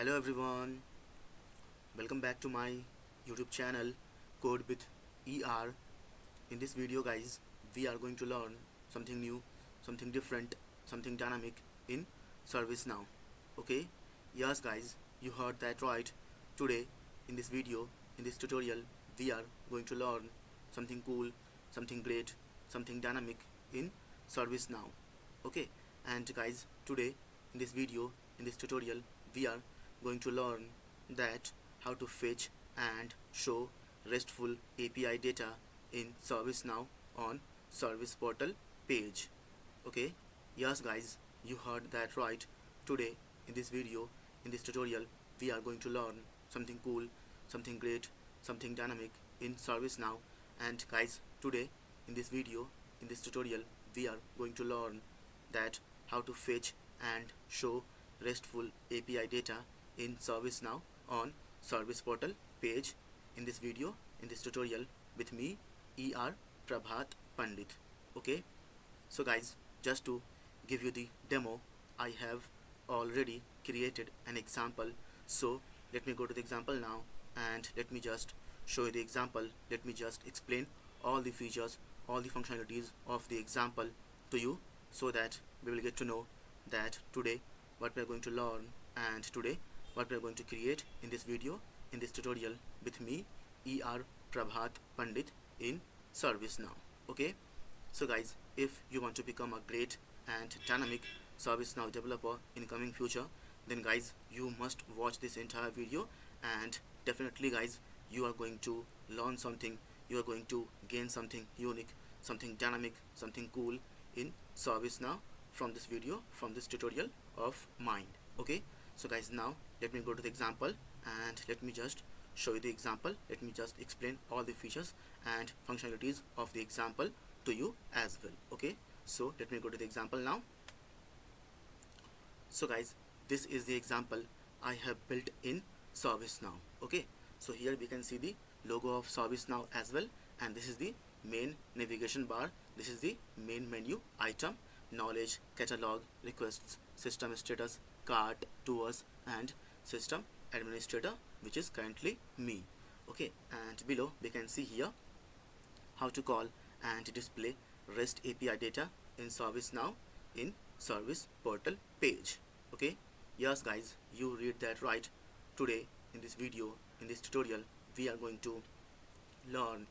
Hello everyone, welcome back to my YouTube channel Code with ER. In this video guys, we are going to learn something new, something different, something dynamic in ServiceNow. Okay, yes guys, you heard that right. Today in this video, in this tutorial, we are going to learn something cool, something great, something dynamic in ServiceNow. Okay, and guys, today in this video, in this tutorial, we are going to learn that how to fetch and show RESTful API data in ServiceNow on service portal page. Okay, yes guys, you heard that right. Today in this video, in this tutorial, we are going to learn something cool, something great, something dynamic in ServiceNow. And guys, today in this video, in this tutorial, we are going to learn that how to fetch and show RESTful API data in ServiceNow on service portal page. In this video, in this tutorial, with me ER Prabhat Pandit. Okay, so guys, just to give you the demo, I have already created an example. So let me go to the example now and let me just show you the example. Let me just explain all the features, all the functionalities of the example to you, so that we will get to know that today what we are going to learn, and today what we are going to create in this video, in this tutorial, with me ER Prabhat Pandit in ServiceNow. Okay, so guys, if you want to become a great and dynamic ServiceNow developer in coming future, then guys, you must watch this entire video, and definitely guys, you are going to learn something, you are going to gain something unique, something dynamic, something cool in ServiceNow from this video, from this tutorial of mine. Okay, so guys, now let me go to the example and let me just show you the example. Let me just explain all the features and functionalities of the example to you as well. Okay, so let me go to the example now. So guys, this is the example I have built in ServiceNow. Okay, so here we can see the logo of ServiceNow as well, and this is the main navigation bar. This is the main menu item: knowledge, catalog, requests, system status, cart, tours, and system administrator, which is currently me. Okay, and below we can see here how to call and display REST API data in ServiceNow in service portal page. Okay, yes guys, you read that right. Today in this video, in this tutorial, we are going to learn,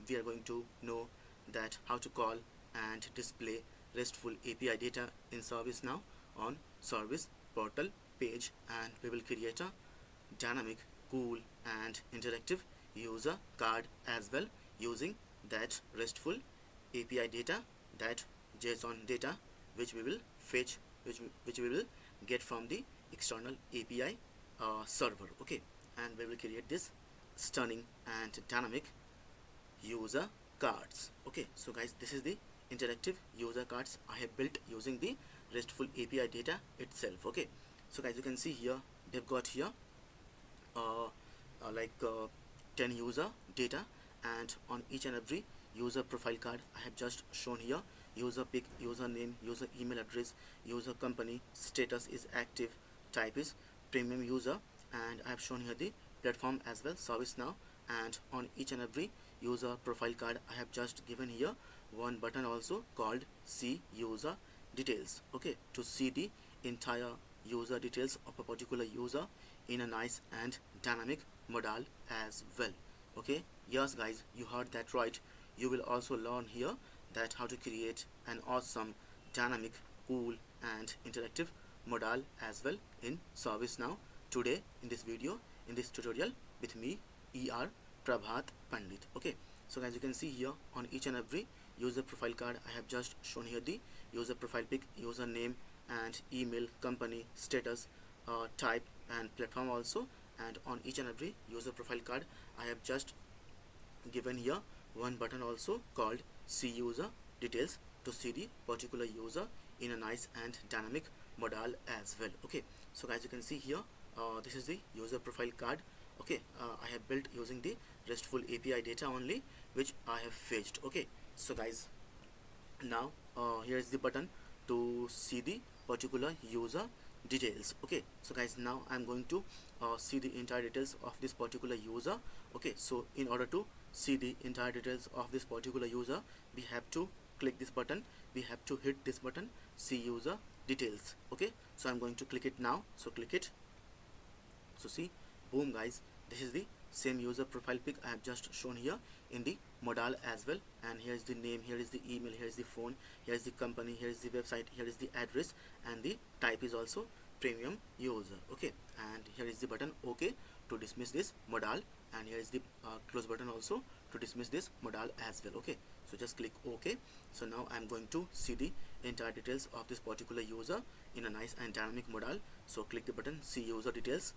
we are going to know that how to call and display RESTful API data in ServiceNow on service portal page, and we will create a dynamic, cool, and interactive user card as well, using that RESTful API data, that JSON data, which we will fetch, which we will get from the external API server. Okay, and we will create this stunning and dynamic user cards. Okay, so guys, this is the interactive user cards I have built using the RESTful API data itself. Okay, so guys, you can see here they've got here like 10 user data, and on each and every user profile card I have just shown here user pic, username, user email address, user company, status is active, type is premium user, and I have shown here the platform as well, ServiceNow. And on each and every user profile card I have just given here one button also called see user details. Okay, to see the entire user details of a particular user in a nice and dynamic modal as well. Okay, yes guys, you heard that right. You will also learn here that how to create an awesome, dynamic, cool, and interactive modal as well in ServiceNow today in this video, in this tutorial, with me ER Prabhat Pandit. Okay, so guys, you can see here on each and every user profile card I have just shown here the user profile pic, username, and email, company, status, type, and platform also. And on each and every user profile card I have just given here one button also called see user details, to see the particular user in a nice and dynamic modal as well. Okay, so guys, you can see here this is the user profile card. Okay, I have built using the RESTful API data only, which I have fetched. Okay, so guys, now here is the button to see the particular user details. Okay, so guys, now I'm going to see the entire details of this particular user. Okay, so in order to see the entire details of this particular user, we have to click this button, we have to hit this button, see user details. Okay, so I'm going to click it now. So click it. So see, boom guys, this is the same user profile pic I have just shown here in the modal as well, and here is the name, here is the email, here is the phone, here is the company, here is the website, here is the address, and the type is also premium user. Okay, and here is the button OK to dismiss this modal, and here is the close button also to dismiss this modal as well. Okay, so just click OK. So now I'm going to see the entire details of this particular user in a nice and dynamic modal. So click the button, see user details.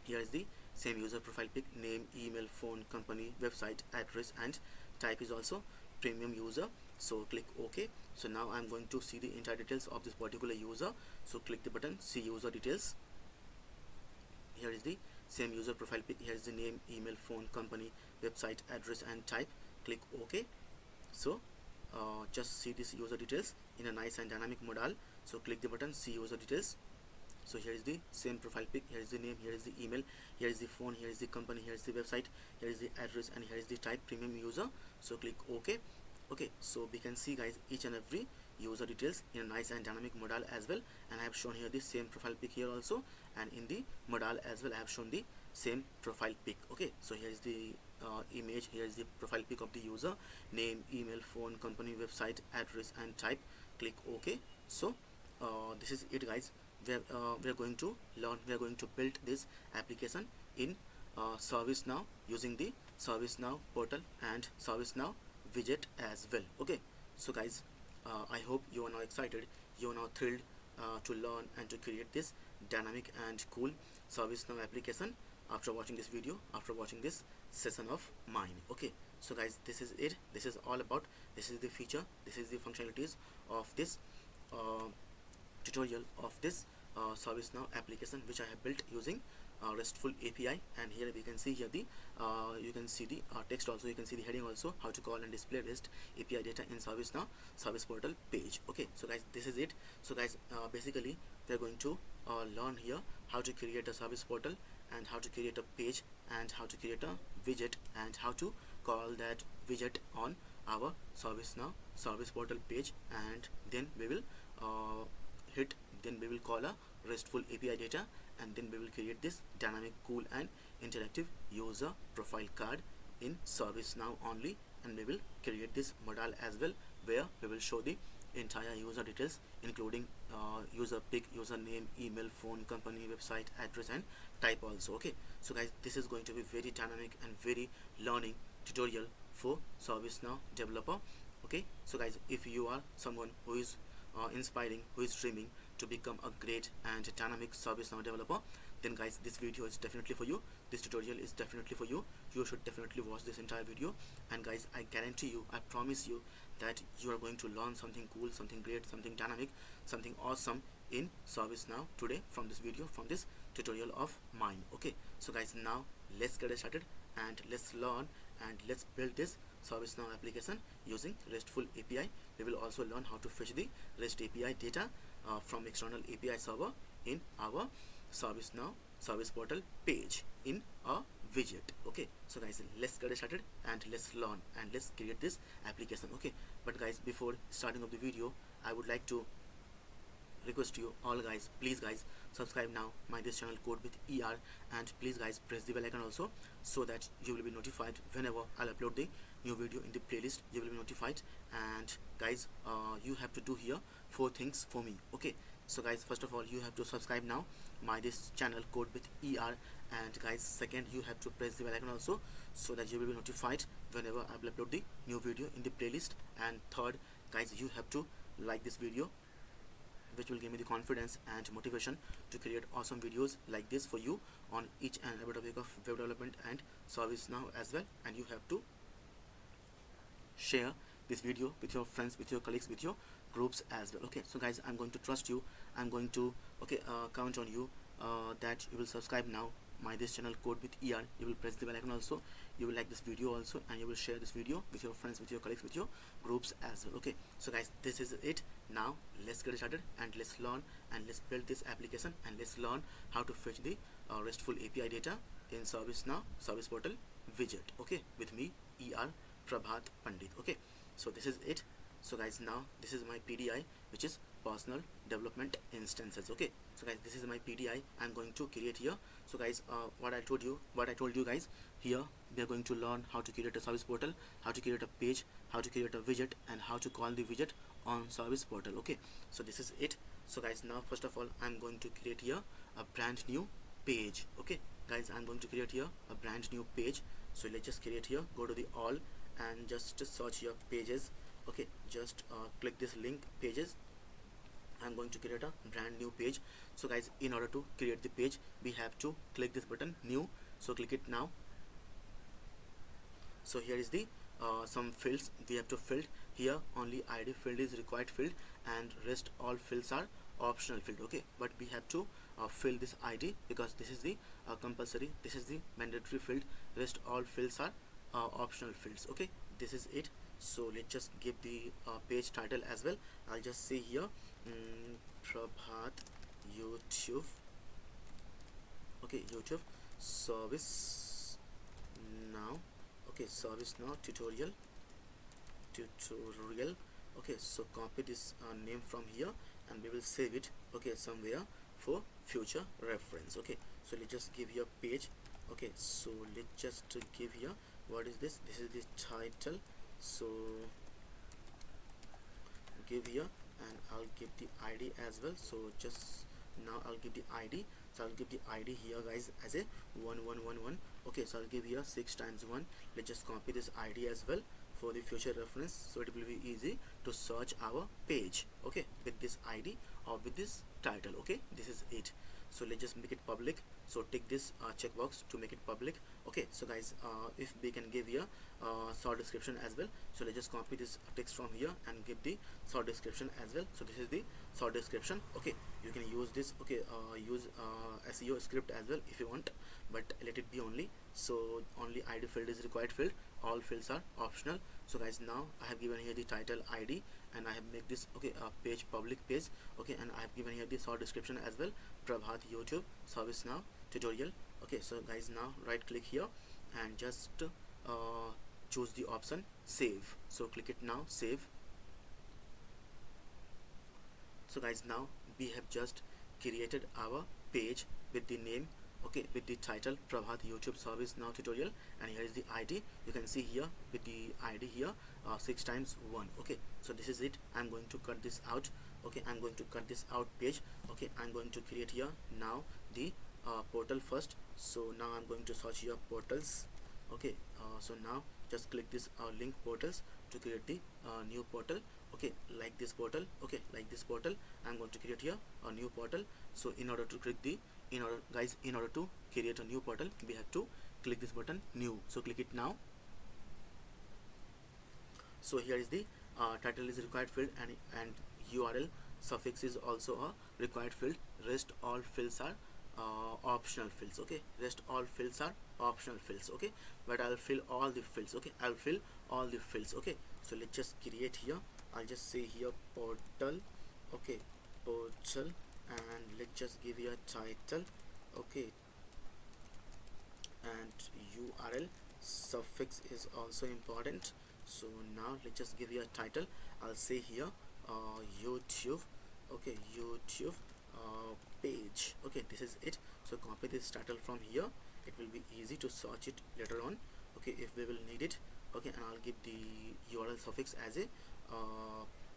Here is the same user profile pic, name, email, phone, company, website, address, and type is also premium user. So click OK. So now I'm going to see the entire details of this particular user. So click the button, see user details. Here is the same user profile pic, here is the name, email, phone, company, website, address, and type. Click OK. So just see this user details in a nice and dynamic modal. So click the button, see user details. So here is the same profile pic, here is the name, here is the email, here is the phone, here is the company, here is the website, here is the address, and here is the type premium user. So click OK. Okay, so we can see guys each and every user details in a nice and dynamic modal as well, and I have shown here the same profile pic here also, and in the modal as well I have shown the same profile pic. Okay, so here is the image, here is the profile pic of the user, name, email, phone, company, website, address, and type. Click OK. So this is it guys. We are going to learn, we are going to build this application in ServiceNow using the ServiceNow portal and ServiceNow widget as well. Okay, so guys, I hope you are now excited, you are now thrilled to learn and to create this dynamic and cool ServiceNow application after watching this video, after watching this session of mine. Okay, so guys, this is it, this is all about, this is the feature, this is the functionalities of this tutorial of this ServiceNow application which I have built using RESTful API. And here we can see here the you can see the text also, you can see the heading also, how to call and display REST API data in ServiceNow service portal page. Okay, so guys, this is it. So guys, basically we are going to learn here how to create a service portal, and how to create a page, and how to create a widget, and how to call that widget on our ServiceNow service portal page, and then we will then we will call a RESTful API data, and then we will create this dynamic, cool, and interactive user profile card in ServiceNow only, and we will create this modal as well, where we will show the entire user details including user pic, user name, email, phone, company, website, address, and type also. Okay, so guys, this is going to be very dynamic and very learning tutorial for ServiceNow developer. Okay, so guys, if you are someone who is inspiring, who is dreaming to become a great and dynamic ServiceNow developer, then guys, this video is definitely for you, this tutorial is definitely for you. You should definitely watch this entire video, and guys, I guarantee you, I promise you that you are going to learn something cool, something great, something dynamic, something awesome in ServiceNow today from this video, from this tutorial of mine. Okay, so guys, now let's get started and let's learn and let's build this ServiceNow application using RESTful API. We will also learn how to fetch the REST API data from external API server in our ServiceNow service portal page in a widget. Okay, so guys, let's get started and let's learn and let's create this application. Okay, but guys, before starting of the video, I would like to request you all guys, please guys, subscribe now my this channel Code with ER, and please guys, press the bell icon also, so that you will be notified whenever I'll upload the new video in the playlist. You will be notified. And guys, you have to do here 4 things for me. Okay, so guys, first of all, you have to subscribe now my this channel Code with ER, and guys, second, you have to press the bell icon also, so that you will be notified whenever I will upload the new video in the playlist. And third, guys, you have to like this video, which will give me the confidence and motivation to create awesome videos like this for you on each and every topic of web development and ServiceNow as well. And you have to share this video with your friends, with your colleagues, with your groups as well. Okay, so guys, I'm going to trust you, I'm going to count on you that you will subscribe now my this channel Code with ER, you will press the bell icon also, you will like this video also, and you will share this video with your friends, with your colleagues, with your groups as well. Okay, so guys, this is it. Now let's get started and let's learn and let's build this application and let's learn how to fetch the RESTful API data in ServiceNow service portal widget. Okay, with me ER Prabhat Pandit. Okay, so this is it. So guys, now this is my PDI, which is personal development instances. Okay, so guys, this is my PDI I'm going to create here. So guys, what I told you guys, here we are going to learn how to create a service portal, how to create a page, how to create a widget, and how to call the widget on service portal. Okay, so this is it. So guys, now first of all, I'm going to create here a brand new page. Okay guys, I'm going to create here a brand new page. So let's just create here, go to the all and just search here pages. Okay, just click this link pages. I'm going to create a brand new page. So guys, in order to create the page, we have to click this button new. So click it now. So here is the some fields we have to fill here. Only ID field is required field and rest all fields are optional field. Okay, but we have to fill this ID because this is the compulsory, this is the mandatory field. Rest all fields are optional fields. Okay, this is it. So let's just give the page title as well. I'll just say here Prabhat YouTube. Okay, YouTube service now. Okay, ServiceNow tutorial. Okay, so copy this name from here and we will save it, okay, somewhere for future reference. Okay, so let's just give here page. Okay, so let's just give here, what is this? This is the title. So give here and I'll give the ID as well. So just now I'll give the ID. So I'll give the ID here guys as a 1111. Okay, so I'll give here 6 times 1. Let's just copy this ID as well for the future reference, so it will be easy to search our page, okay, with this ID or with this title. Okay, this is it. So let's just make it public. So take this checkbox to make it public. Okay, so guys, if we can give here short description as well, so let's just copy this text from here and give the short description as well. So this is the short description. Okay, you can use this. Okay, use SEO script as well if you want, but let it be only. So only ID field is required field, all fields are optional. So guys, now I have given here the title ID and I have made this, okay, page public page. Okay, and I have given here the short description as well, Prabhat YouTube ServiceNow tutorial. Okay, so guys, now right click here and just choose the option save. So click it now, save. So guys, now we have just created our page with the name, okay, with the title Prabhat YouTube ServiceNow tutorial, and here is the ID. You can see here with the ID here 6 times 1. Okay, so this is it. I'm going to cut this out. Okay, I'm going to cut this out page. Okay, I'm going to create here now the portal first. So now I'm going to search here portals. Okay, so now just click this link portals to create the new portal. Okay, like this portal. Okay, like this portal, I'm going to create here a new portal. So in order to click the, in order to create a new portal, we have to click this button new. So click it now. So here is the title is required field and URL suffix is also a required field. Rest all fields are optional fields. Okay, rest all fields are optional fields. Okay, but I'll fill all the fields. Okay, I'll fill all the fields. Okay, so let's just create here. I'll just say here portal. Okay, portal, and let's just give you a title. Okay, and URL suffix is also important. So now let's just give you a title. I'll say here YouTube. Okay, YouTube page. Okay, this is it. So copy this title from here. It will be easy to search it later on. Okay, if we will need it. Okay, and I'll give the URL suffix as a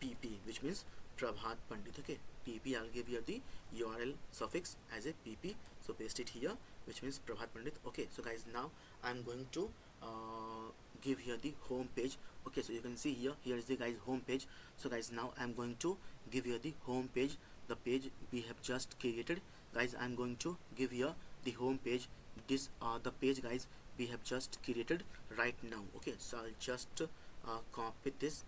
PP, which means Prabhat Pandit. Okay, PP, I'll give here the URL suffix as a PP. So paste it here, which means Prabhat Pandit. Okay, so guys, now I'm going to give here the home page. Okay, so you can see here, here is the guys home page. So guys, now I'm going to give here the home page, the page we have just created. Guys, I'm going to give here the home page. This the page guys we have just created right now. Okay, so I'll just copy this.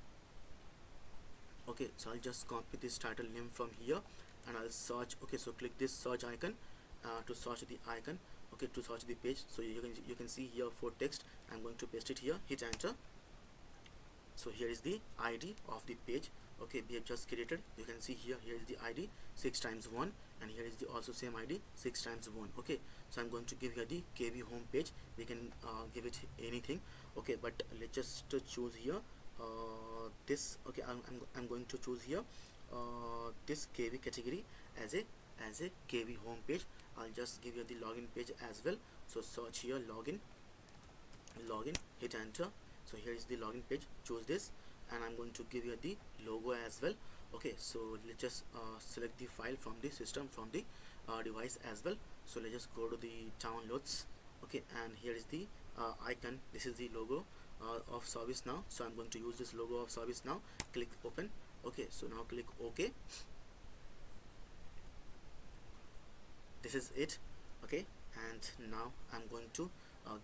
Okay, so I'll just copy this title name from here and I'll search. Okay, so click this search icon to search the icon. okay, to search the page. So you can see here for text, I'm going to paste it here, hit enter. So here is the ID of the page, okay, we have just created. You can see here is the ID 6 times 1, and here is the also same ID 6 times 1. Okay, so I'm going to give here the KB home page. We can give it anything, okay, but let's just choose here this. Okay, I'm going to choose here this KB category as a KB home page. I'll just give you the login page as well. So search here login, hit enter. So here is the login page, choose this, and I'm going to give you the logo as well. Okay, so let's just select the file from the system, from the device as well. So let's just go to the downloads, okay, and here is the icon. This is the logo of ServiceNow. So I'm going to use this logo of ServiceNow. Click open. Okay, so now click OK. This is it. Okay, and now I'm going to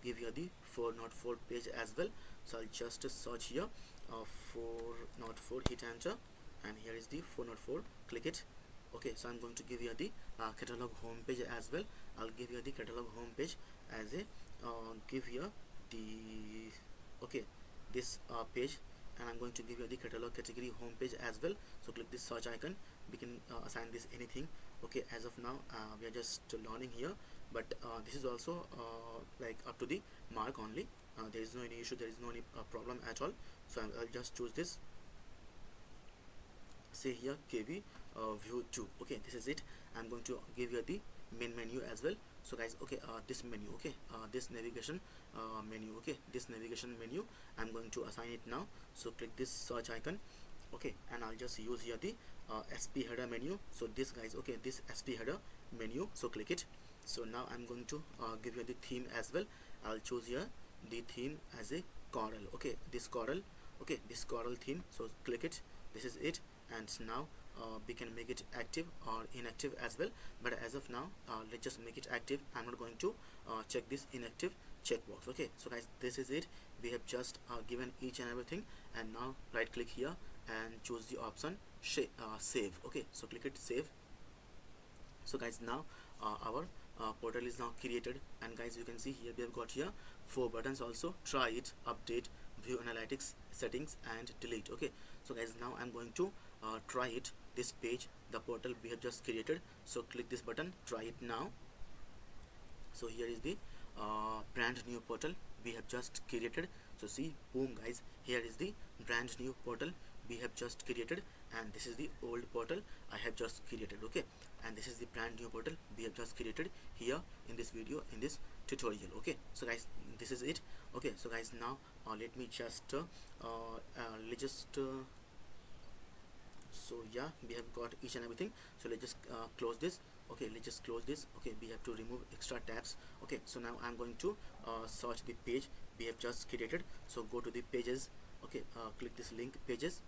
give you the 404 page as well. So I'll just search here 404, hit enter, and here is the 404, click it. Okay, so I'm going to give you the catalog home page as well. I'll give you the catalog home page as a give here the okay this page, and I'm going to give you the catalog category home page as well. So click this search icon. We can assign this anything. Okay, as of now we are just learning here, but this is also like up to the mark only. There is no any issue, there is no any problem at all. So I'll just choose this, say here KB view 2. okay, this is it. I'm going to give you the main menu as well. So guys, okay, this menu, okay, this navigation menu, okay, this navigation menu, I'm going to assign it now. So click this search icon, okay, and I'll just use here the SP header menu. So this guys, okay, this SP header menu, so click it. So now I'm going to give you the theme as well. I'll choose here the theme as a coral, okay, this coral, okay, this coral theme. So click it. This is it. And now we can make it active or inactive as well, but as of now let's just make it active. I'm not going to check this inactive checkbox. Okay, so guys, this is it. We have just given each and everything, and now right click here and choose the option save. Okay, so click it, save. So guys, now our portal is now created, and guys, you can see here we have got here 4 buttons also: try it, update, view analytics, settings, and delete. Okay, so guys, now I'm going to try it, this page, the portal we have just created. So click this button, try it now. So here is the brand new portal we have just created. So see, boom guys, here is the brand new portal we have just created, and this is the old portal I have just created. Okay, and this is the brand new portal we have just created here in this video, in this tutorial. Okay, so guys, this is it. Okay, so guys, now let me just so yeah, we have got each and everything. So let's just close this. Okay, let's just close this. Okay, we have to remove extra tabs. Okay, so now I'm going to search the page we have just created. So go to the pages. Okay, click this link, pages.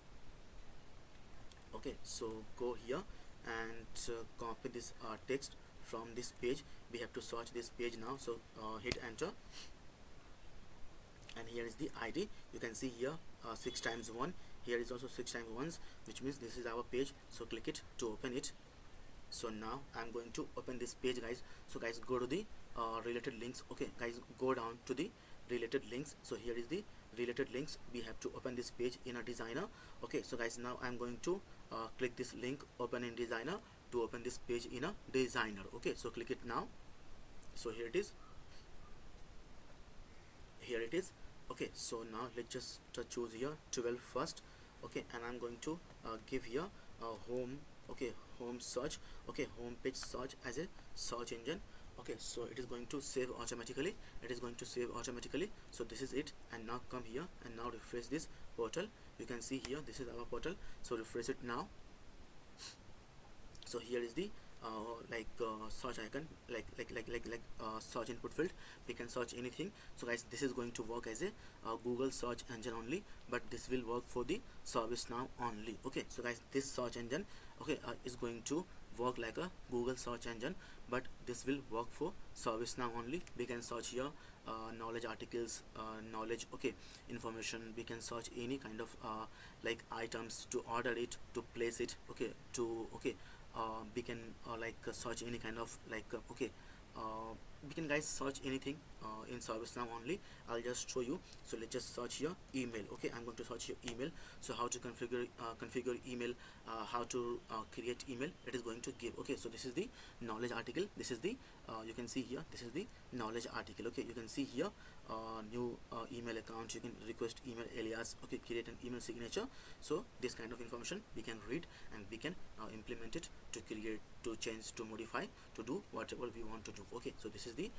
Okay, so go here and copy this text from this page. We have to search this page now. So hit enter, and here is the ID. You can see here 6 times 1. Here is also 6 times 1, which means this is our page. So click it to open it. So now I'm going to open this page, guys. So guys, go to the related links. Okay guys, go down to the related links. So here is the related links. We have to open this page in a designer. Okay, so guys, now I'm going to click this link, open in designer, to open this page in a designer. Okay, so click it now. So here it is, here it is. Okay, so now let's just choose here 12 first. Okay, and I'm going to give here home. Okay, home search. Okay, home page search as a search engine. Okay, so it is going to save automatically. It is going to save automatically. So this is it. And now come here and now refresh this portal. You can see here this is our portal. So refresh it now. So here is the search icon, like search input field. We can search anything. So guys, this is going to work as a Google search engine only, but this will work for the ServiceNow only. Okay, so guys, this search engine, okay, is going to work like a Google search engine, but this will work for ServiceNow only. We can search here knowledge articles, knowledge, okay, information. We can search any kind of like items, to order it, to place it. Okay, to okay, we can search any kind of like okay we can guys search anything in ServiceNow only. I'll just show you. So let's just search here email. Okay, I'm going to search here email. So how to configure email, how to create email, it is going to give. Okay, so this is the knowledge article. This is the you can see here, this is the knowledge article. Okay, you can see here new email account, you can request email alias, okay, create an email signature. So this kind of information we can read and we can implement it to create, to change, to modify, to do whatever we want to do. Okay, so this is the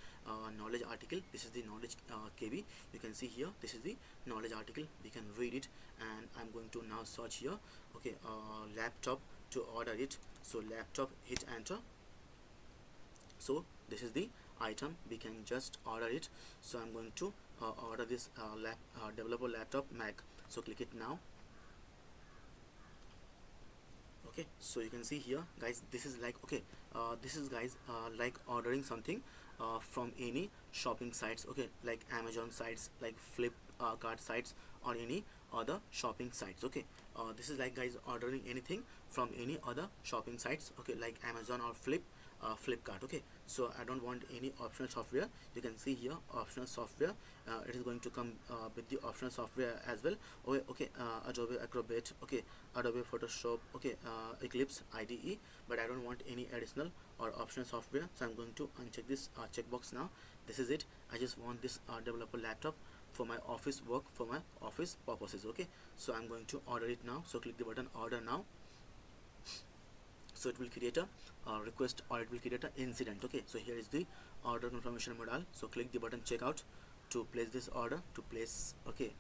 knowledge article, this is the knowledge kb. You can see here, this is the knowledge article, we can read it. And I'm going to now search here, okay, laptop, to order it. So laptop, hit enter. So this is the item, we can just order it. So I'm going to order this developer laptop Mac. So click it now. Okay, so you can see here guys, this is like, okay, this is guys like ordering something from any shopping sites, okay, like Amazon sites, like Flipkart sites, or any other shopping sites. Okay, this is like guys ordering anything from any other shopping sites, okay, like Amazon or Flipkart. Okay, so I don't want any optional software. You can see here optional software, it is going to come with the optional software as well. Okay, okay, Adobe Acrobat, okay, Adobe Photoshop, okay, Eclipse, IDE, but I don't want any additional or optional software. So I'm going to uncheck this checkbox now. This is it. I just want this developer laptop for my office work, for my office purposes. Okay, so I'm going to order it now. So click the button order now. So it will create a request, or it will create an incident. Okay, so here is the order confirmation modal. So click the button checkout to place this order, to place. Okay,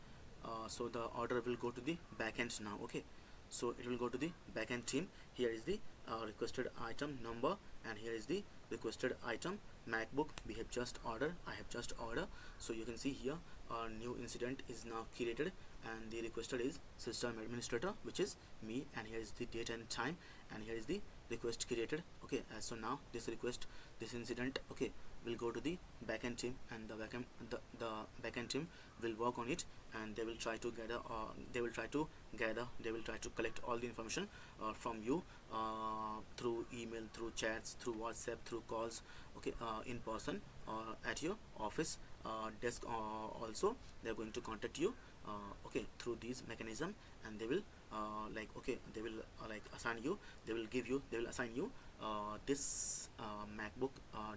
so the order will go to the backend now. Okay, so it will go to the backend team. Here is the requested item number, and here is the requested item MacBook. We have just ordered, I have just ordered. So you can see here a new incident is now created, and the requested is system administrator, which is me, and here is the date and time, and here is the request created. Okay, so now this request, this incident, okay, will go to the backend team, and the backend team will work on it, and they will try to gather, they will try to collect all the information from you through email, through chats, through WhatsApp, through calls, okay, in person, at your office desk. Also they are going to contact you, okay, through these mechanism, and they will like, okay, they will like assign you, they will assign you this MacBook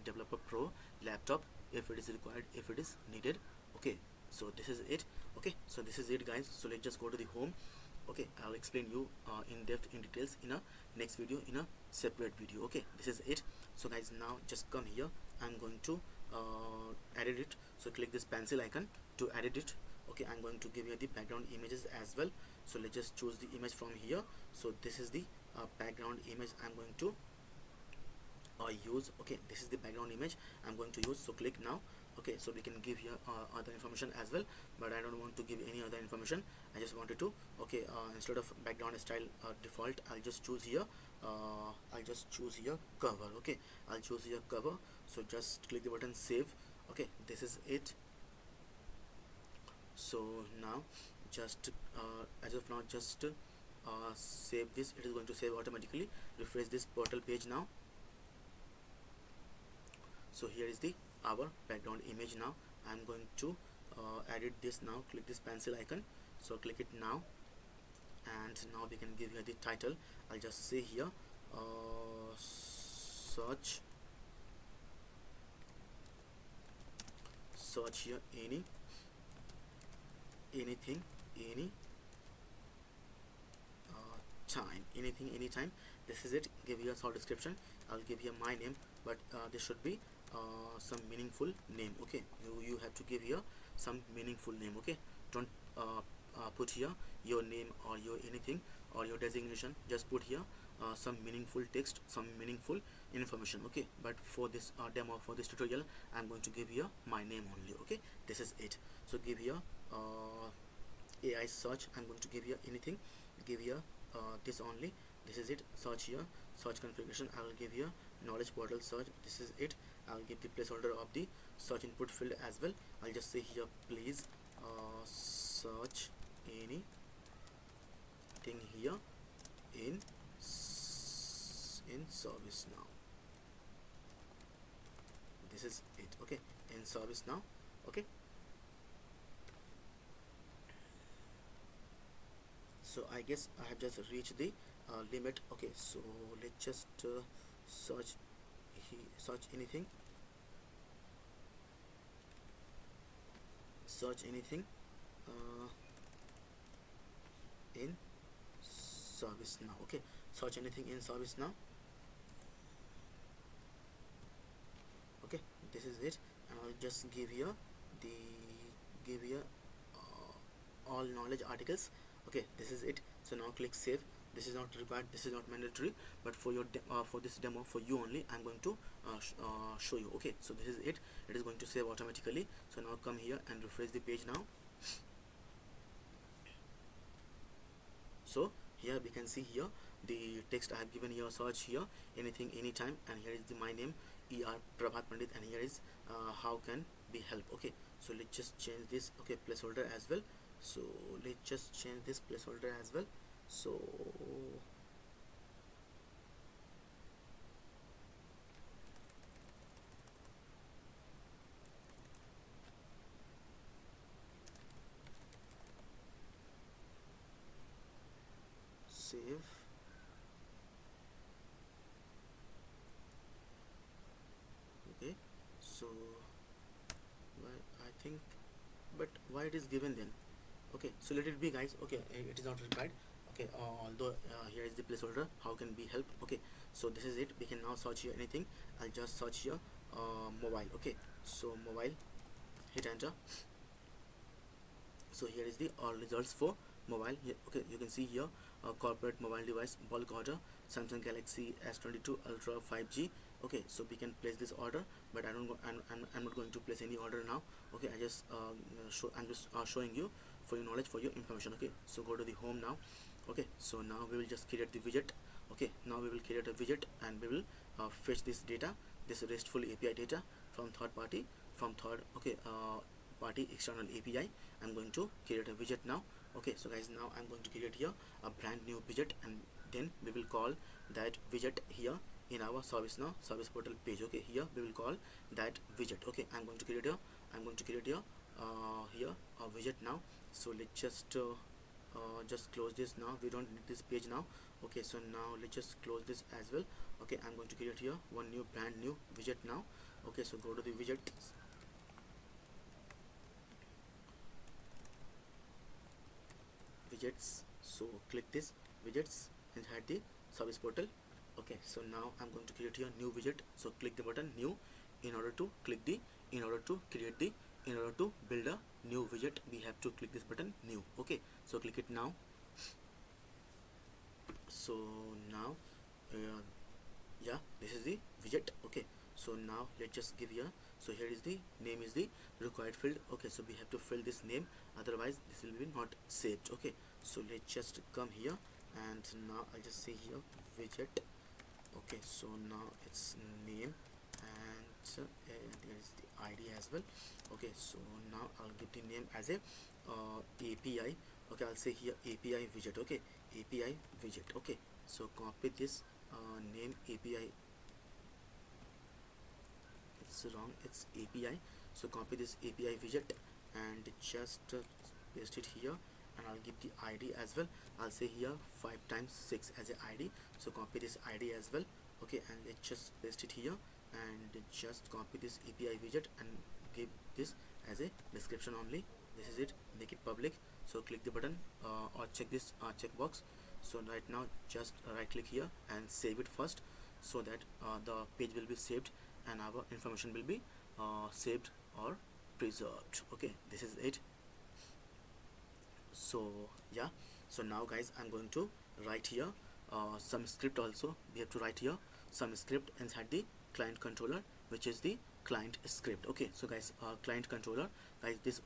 Developer Pro laptop, if it is required, if it is needed. Okay, so this is it. Okay, so this is it guys. So let's just go to the home. Okay, I'll explain you in depth, in details, in a next video, in a separate video. Okay, this is it. So guys, now just come here. I'm going to edit it. So click this pencil icon to edit it. Okay, I'm going to give you the background images as well. So let's just choose the image from here. So this is the background image I'm going to use. Okay, this is the background image I'm going to use. So click now. Okay, so we can give here other information as well, but I don't want to give any other information. I just wanted to, okay, instead of background style default, I'll just choose here cover. Okay, I'll choose here cover. So just click the button save. Okay, this is it. So now just as of now, just save this. It is going to save automatically. Refresh this portal page now. So here is the our background image now. I'm going to edit this now. Click this pencil icon. So click it now, and now we can give here the title. I'll just say here search here anything, any time, anytime. This is it. Give you a short description. I'll give you my name, but this should be some meaningful name. Okay, you have to give here some meaningful name. Okay, don't put here your name or your anything or your designation. Just put here some meaningful text, some meaningful information. Okay, but for this demo, for this tutorial, I'm going to give here my name only. Okay, this is it. So give here AI search. I'm going to give here anything. Give here this only. This is it. Search here, search configuration. I will give here knowledge portal search. This is it. I'll give the placeholder of the search input field as well. I'll just say here, please search anything here in ServiceNow. this is it. Okay, in ServiceNow. Okay, so I guess I have just reached the limit. Okay, so let's just search search anything, search anything uh, in ServiceNow. Okay, search anything in ServiceNow. Okay, this is it, and I'll just give here the give here all knowledge articles. Okay, this is it. So now click save. This is not required, this is not mandatory, but for your for this demo, for you only, I'm going to show you. Okay, so this is it. It is going to save automatically. So now come here and refresh the page now. So here we can see here the text I have given here, search here anything anytime, and here is the my name, ER Prabhat Pandit, and here is how can be help. Okay, so let's just change this. Okay, placeholder as well. So let's just change this placeholder as well. So save. Okay, so why I think, but why it is given then? Okay, so let it be, guys. Okay, it is not required. Okay, although here is the placeholder, how can be help. Okay, so this is it. We can now search here anything. I'll just search here mobile. Okay, so mobile, hit enter. So here is the results for mobile here. Okay, you can see here corporate mobile device bulk order, Samsung Galaxy S22 Ultra 5G. Okay, so we can place this order, but I don't go, I'm not going to place any order now. Okay, I just I'm just showing you for your knowledge, for your information. Okay, so go to the home now. Okay, so now we will just create the widget. Okay, now we will create a widget, and we will fetch this data, this RESTful API data from third party, from third party external API. I'm going to create a widget now. Okay, so guys, now I'm going to create here a brand new widget, and then we will call that widget here in our ServiceNow service portal page. Okay, here we will call that widget. Okay, I'm going to create here here a widget now. So let's just close this now. We don't need this page now. Okay, so now let's just close this as well. Okay, I'm going to create here one new brand new widget now. Okay, so go to the widgets. So click this widgets inside the service portal. Okay, so now I'm going to create here new widget. So click the button new. In order to click the in order to create the in order to build a new widget, we have to click this button new. Okay, so click it now. So now yeah, this is the widget. Okay, so now let's just give here. So here is the name is the required field. Okay, so we have to fill this name, otherwise this will be not saved. Okay, so let's just come here, and now I'll just say here widget. Okay, so now it's name, and there is the ID as well. Okay, so now I'll give the name as a API. Okay, I'll say here API widget. Okay, API widget. Okay, so copy this name API. It's wrong, it's API. So copy this API widget and just paste it here, and I'll give the ID as well. I'll say here 5 times 6 as a ID. So copy this ID as well. Okay, and let's just paste it here, and just copy this API widget and give this as a description only. This is it, make it public. So click the button or check this checkbox. So right now just right click here and save it first, so that the page will be saved and our information will be saved or preserved. Okay, this is it. So yeah, so now guys, I'm going to write here some script also. We have to write here some script inside the client controller, which is the client script. Okay, so guys, client controller, guys, this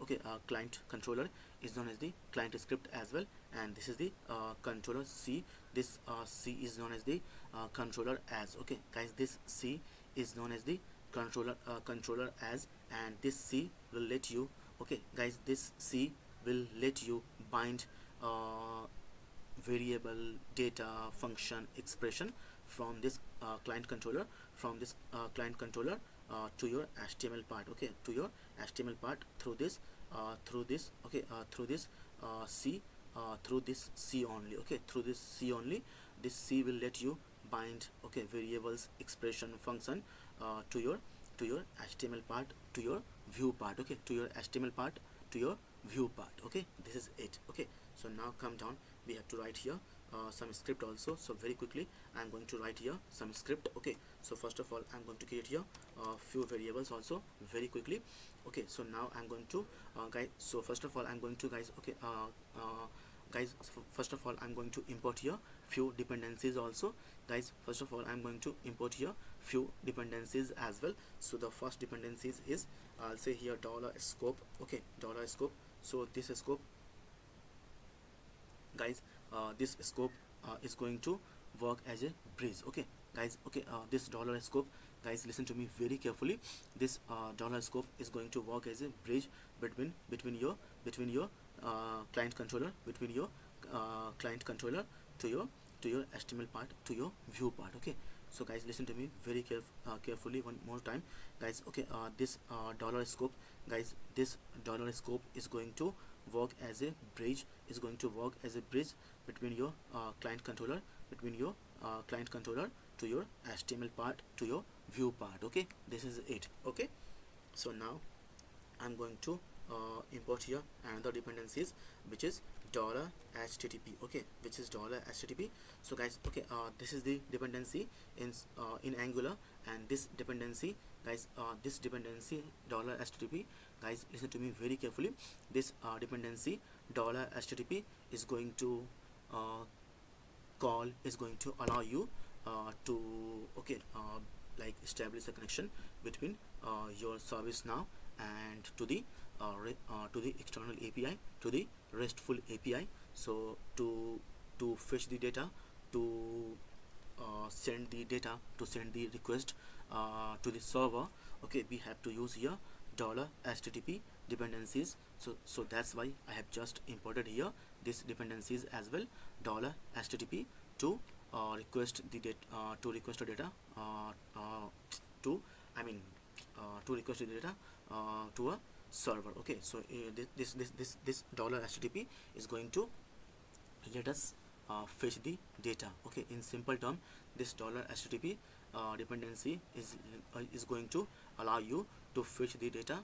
client controller is known as the client script as well, and this is the controller C. This C is known as the controller as. Okay guys, this C is known as the controller as, and this C will let you, okay guys, this C will let you bind variable, data, function, expression from this client controller to your HTML part, okay, to your HTML part through this okay, through this C, through this C only, okay, through this C only. This C will let you bind, okay, variables, expression, function to your HTML part, to your view part, okay, to your HTML part, to your view part, okay. This is it, okay. So now come down, we have to write here some script also. So very quickly I'm going to write here some script, okay. So first of all I'm going to create here few variables also very quickly, okay. So now I'm going to guys, so first of all I'm going to guys, okay, guys, first of all I'm going to import here few dependencies also, guys. First of all I'm going to import here few dependencies as well. So the first dependencies is, I'll say here $scope, okay, $scope. So this scope, guys, this scope is going to work as a bridge, okay, guys, okay. This $scope, guys, listen to me very carefully. This $scope is going to work as a bridge between your client controller, between your client controller to your HTML part, to your view part, okay. So guys, listen to me very carefully one more time, guys, okay. This $scope, guys, this $scope is going to work as a bridge, is going to work as a bridge between your client controller, between your client controller to your HTML part, to your view part, okay. This is it, okay. So now I'm going to import here another dependencies, which is $http, okay, which is $http. So guys, okay, this is the dependency in Angular, and this dependency, guys, this dependency $http, guys, listen to me very carefully. This dependency $http is going to call, is going to allow you to, okay, like establish a connection between your ServiceNow and to the external API, to the RESTful API. So to fetch the data, to send the data, to send the request to the server, okay, we have to use here $http dependencies. So that's why I have just imported here this dependencies as well, $http, to request the data, to request the data to, I mean, to request the data to a server, okay. So this $http is going to let us fetch the data, okay. In simple term, this $http dependency is going to allow you to fetch the data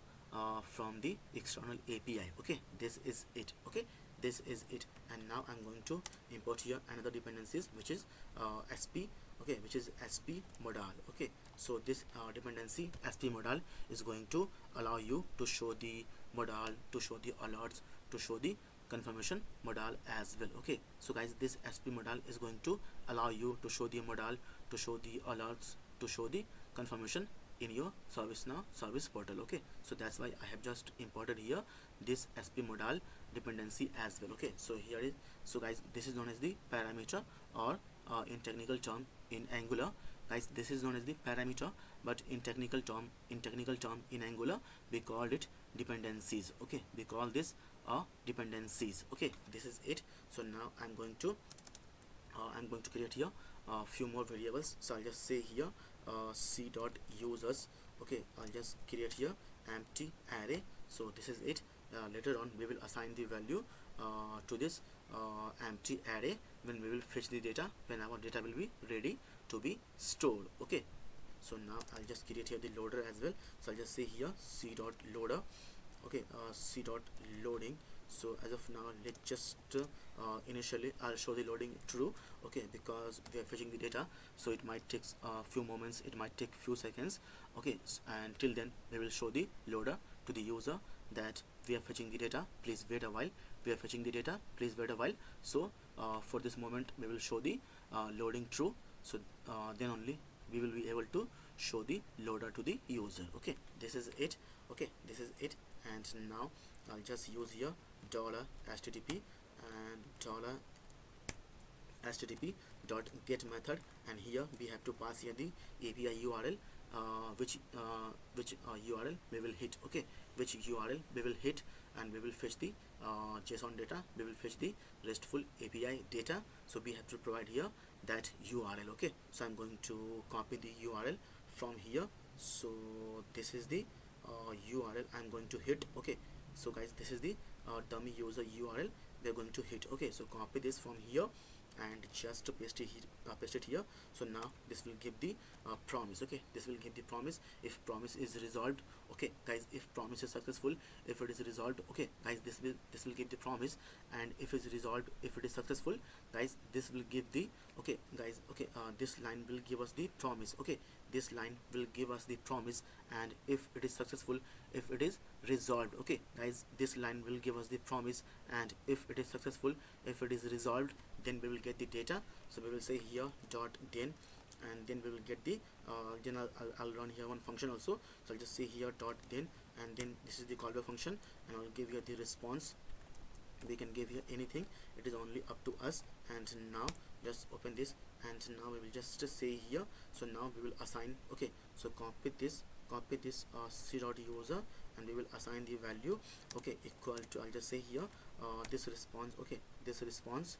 from the external API, okay. This is it, okay. This is it. And now I'm going to import here another dependencies, which is SP, okay, which is SP modal, okay. So this dependency SP modal is going to allow you to show the modal, to show the alerts, to show the confirmation modal as well, okay. So guys, this SP modal is going to allow you to show the modal, to show the alerts, to show the confirmation in your ServiceNow service portal, okay. So that's why I have just imported here this SP modal dependency as well, okay. So here is, so guys, this is known as the parameter, or in technical term in Angular, guys, this is known as the parameter, but in technical term in Angular we called it dependencies, okay. We call this dependencies, okay. This is it. So now I'm going to create here a few more variables. So I'll just say here c.users, okay. I'll just create here empty array. So this is it. Later on we will assign the value to this empty array when we will fetch the data, when our data will be ready to be stored, okay. So now I'll just create here the loader as well. So I'll just say here c.loader, okay, c.loading. So as of now, let's just initially I'll show the loading true, okay, because we are fetching the data, so it might take a few moments, it might take few seconds, okay. And till then we will show the loader to the user that we are fetching the data, please wait a while, we are fetching the data, please wait a while. So for this moment we will show the loading true. So then only we will be able to show the loader to the user, okay. This is it, okay. This is it. And now I'll just use here $http and $http dot get method, and here we have to pass here the API URL, which URL we will hit, okay, which URL we will hit, and we will fetch the JSON data, we will fetch the RESTful API data. So we have to provide here that URL, okay. So I'm going to copy the URL from here. So this is the URL I'm going to hit. Okay, so guys, this is the dummy user URL we're going to hit. Okay, so copy this from here and just paste it here. So now this will give the promise. Okay, this will give the promise if promise is resolved. Okay guys, if promise is successful, if it is resolved, okay guys, this will give the promise. And if it is resolved, if it is successful, guys, this will give the, okay guys, okay, this line will give us the promise. Okay, this line will give us the promise. And if it is successful, if it is resolved, okay guys, this line will give us the promise. And if it is successful, if it is resolved, then we will get the data. So we will say here dot then, and then we will get the then I'll run here one function also. So I'll just say here dot then, and then this is the callback function, and I'll give you the response. We can give here anything, it is only up to us. And now just open this, and now we will just say here. So now we will assign. Okay, so copy this c dot user, and we will assign the value, okay, equal to, I'll just say here this response. Okay, this response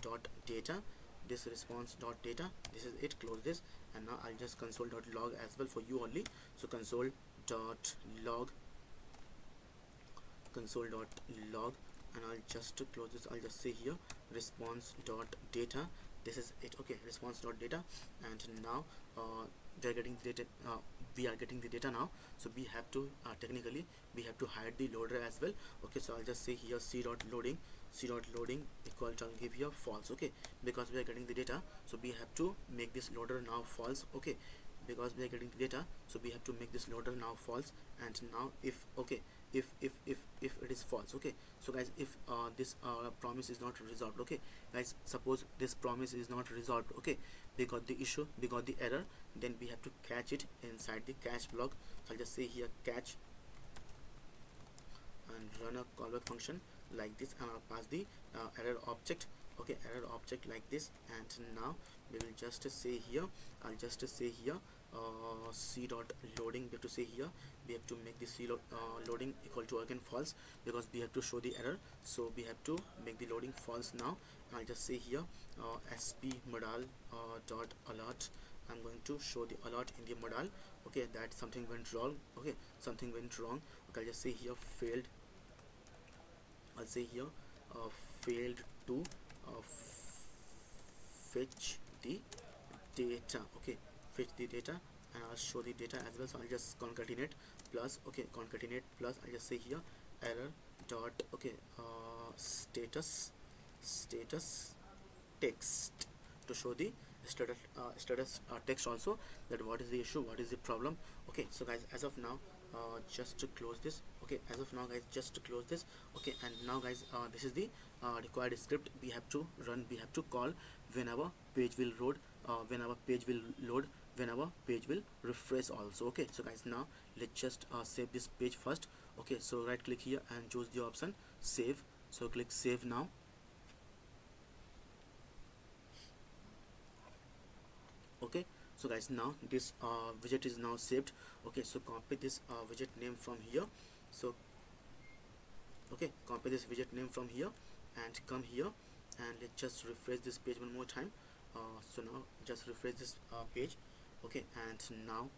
dot data, this response dot data, this is it. Close this, and now I'll just console dot log as well for you only. So console dot log, and I'll just close this. I'll just say here response dot data, this is it. Okay, response dot data. And now we are getting the data, now. So we have to technically we have to hide the loader as well. Okay, so I'll just say here c dot loading equal to, I'll give here false. Okay, because we are getting the data, so we have to make this loader now false. Okay, because we are getting the data, so we have to make this loader now false. And now if, okay, if it is false, okay, so guys, if this promise is not resolved, okay guys, suppose this promise is not resolved, okay, we got the issue, we got the error, then we have to catch it inside the catch block. So I'll just say here catch, and run a callback function like this, and I'll pass the error object. Okay, error object like this. And now we will just say here, I'll just say here c dot loading. We have to say here, we have to make this loading equal to again false, because we have to show the error. So we have to make the loading false now. I'll just say here sp modal dot alert. I'm going to show the alert in the modal, okay, that something went wrong. Okay, something went wrong. Okay, I'll just say here failed. I'll say here failed to fetch the data. Okay, fetch the data, and I'll show the data as well. So I'll just concatenate plus, okay, concatenate plus, I'll just say here error dot, okay, status text, to show the status text also, that what is the issue, what is the problem. Okay, so guys, as of now just to close this. Okay, as of now guys, just to close this. Okay, and now guys, this is the required script we have to run, we have to call when our page will load, when our page will refresh also. Okay, so guys, now let's just save this page first. Okay, so right click here and choose the option save. So click save now. Okay, so guys, now this widget is now saved. Okay, so copy this widget name from here. So okay, copy this widget name from here and come here, and let's just refresh this page one more time. So now just refresh this page. Okay, and now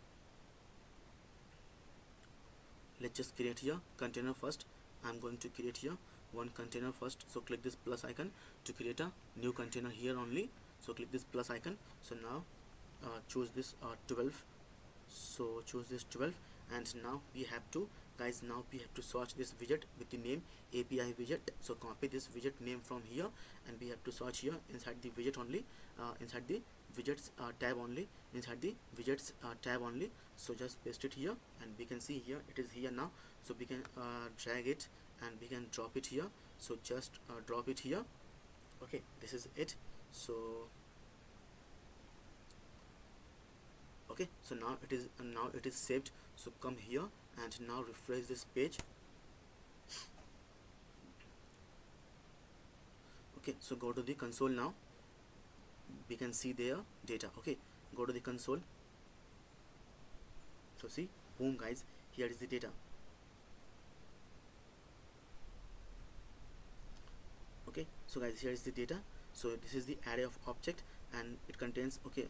let's just create here container first. I'm going to create here one container first. So click this plus icon to create a new container here only. So click this plus icon. So now choose this 12. So choose this 12, and now we have to, guys, now we have to search this widget with the name API widget. So copy this widget name from here, and we have to search here inside the widget only, inside the widgets tab only, inside the widgets tab only. So just paste it here, and we can see here it is here now. So we can drag it and we can drop it here. So just drop it here. Okay, this is it. So okay, so now it is saved. So come here and now refresh this page. Okay, so go to the console now. We can see their data. Okay, go to the console. So see, boom guys, here is the data. Okay, so guys, here is the data. So this is the array of object, and it contains, okay,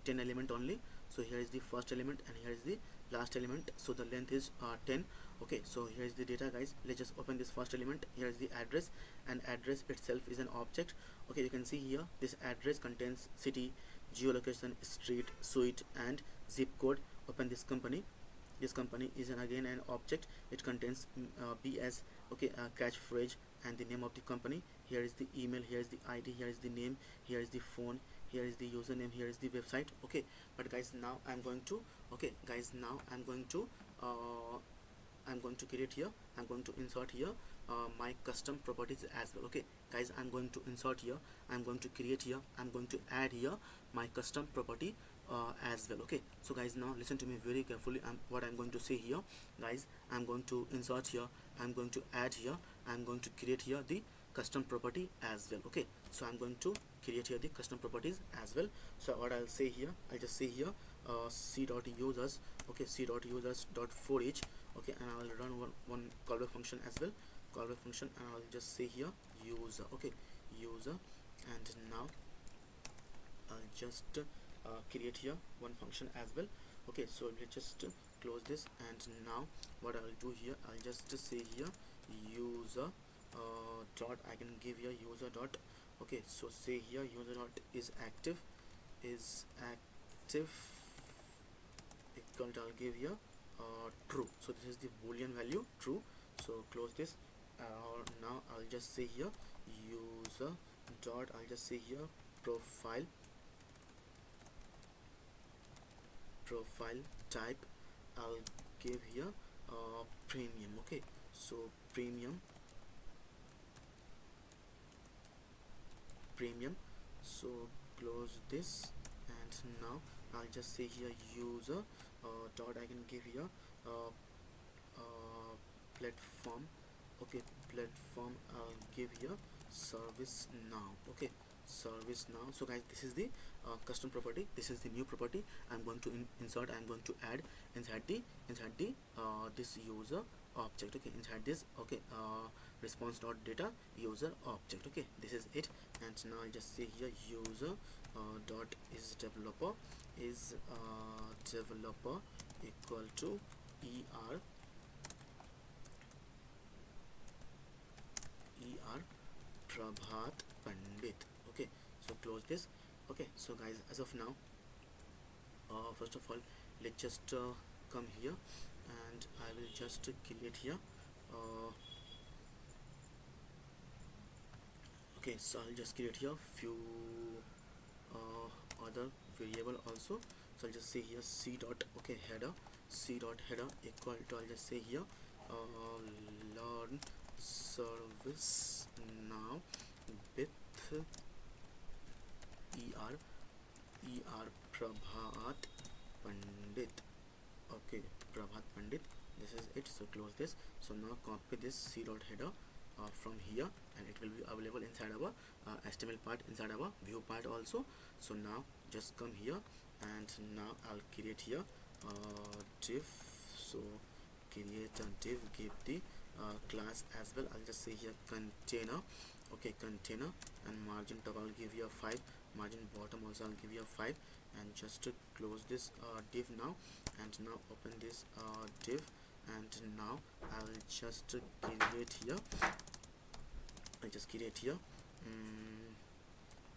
10 element only. So here is the first element and here is the last element, so the length is 10. Okay, so here is the data, guys. Let's just open this first element. Here is the address, and address itself is an object. Okay, you can see here this address contains city, geolocation, street, suite, and zip code. Open this company. This company is again an object. It contains BS, okay, catchphrase and the name of the company. Here is the email, here is the ID, here is the name, here is the phone, here is the username, here is the website. Okay, but guys, now I'm going to, okay guys, now I'm going to create here, I'm going to insert here my custom properties as well. Okay guys, I'm going to insert here, I'm going to create here, I'm going to add here my custom property as well. Okay, so guys, now listen to me very carefully. What I'm going to say here, guys, I'm going to insert here, I'm going to add here, I'm going to create here the custom property as well. Okay, so I'm going to create here the custom properties as well. So what I'll say here, I'll just say here c.users, okay, c.users.forEach, okay, and I'll run one callback function as well, callback function, and I'll just say here user, okay, user, and now I'll just create here one function as well. Okay, so let's just close this, and now what I'll do here, I'll just say here user dot, I can give here user dot, okay, so say here user dot is active equal to, I'll give here true. So this is the boolean value, true. So close this. Now I'll just say here user dot, I'll just say here profile type, I'll give here premium. Okay, so premium, so close this, and now I'll just say here user dot, I can give here platform, okay, platform, I'll give here ServiceNow. Okay, ServiceNow. So guys, this is the custom property, this is the new property I'm going to insert, I'm going to add inside the this user object. Okay, inside this, okay, response dot data user object. Okay, this is it. And now I'll just say here user dot is developer equal to er Prabhat Pandit. Okay, so close this. Okay, so guys, as of now, first of all, let's just come here, and I will just create here okay, so I'll just create here few other variable also. So I'll just say here c dot, okay, header, c dot header equal to, I'll just say here learn service now with er Prabhat Pandit. Okay, Prabhat Pandit, this is it. So close this. So now copy this c dot header from here, and it will be available inside our HTML part, inside our view part also. So now just come here, and now I'll create here div. So create a div, give the class as well. I'll just say here container, okay, container, and margin top I'll give you 5, margin bottom also I'll give you 5, and just to close this div now, and now open this div, and now I'll just create here, I just create here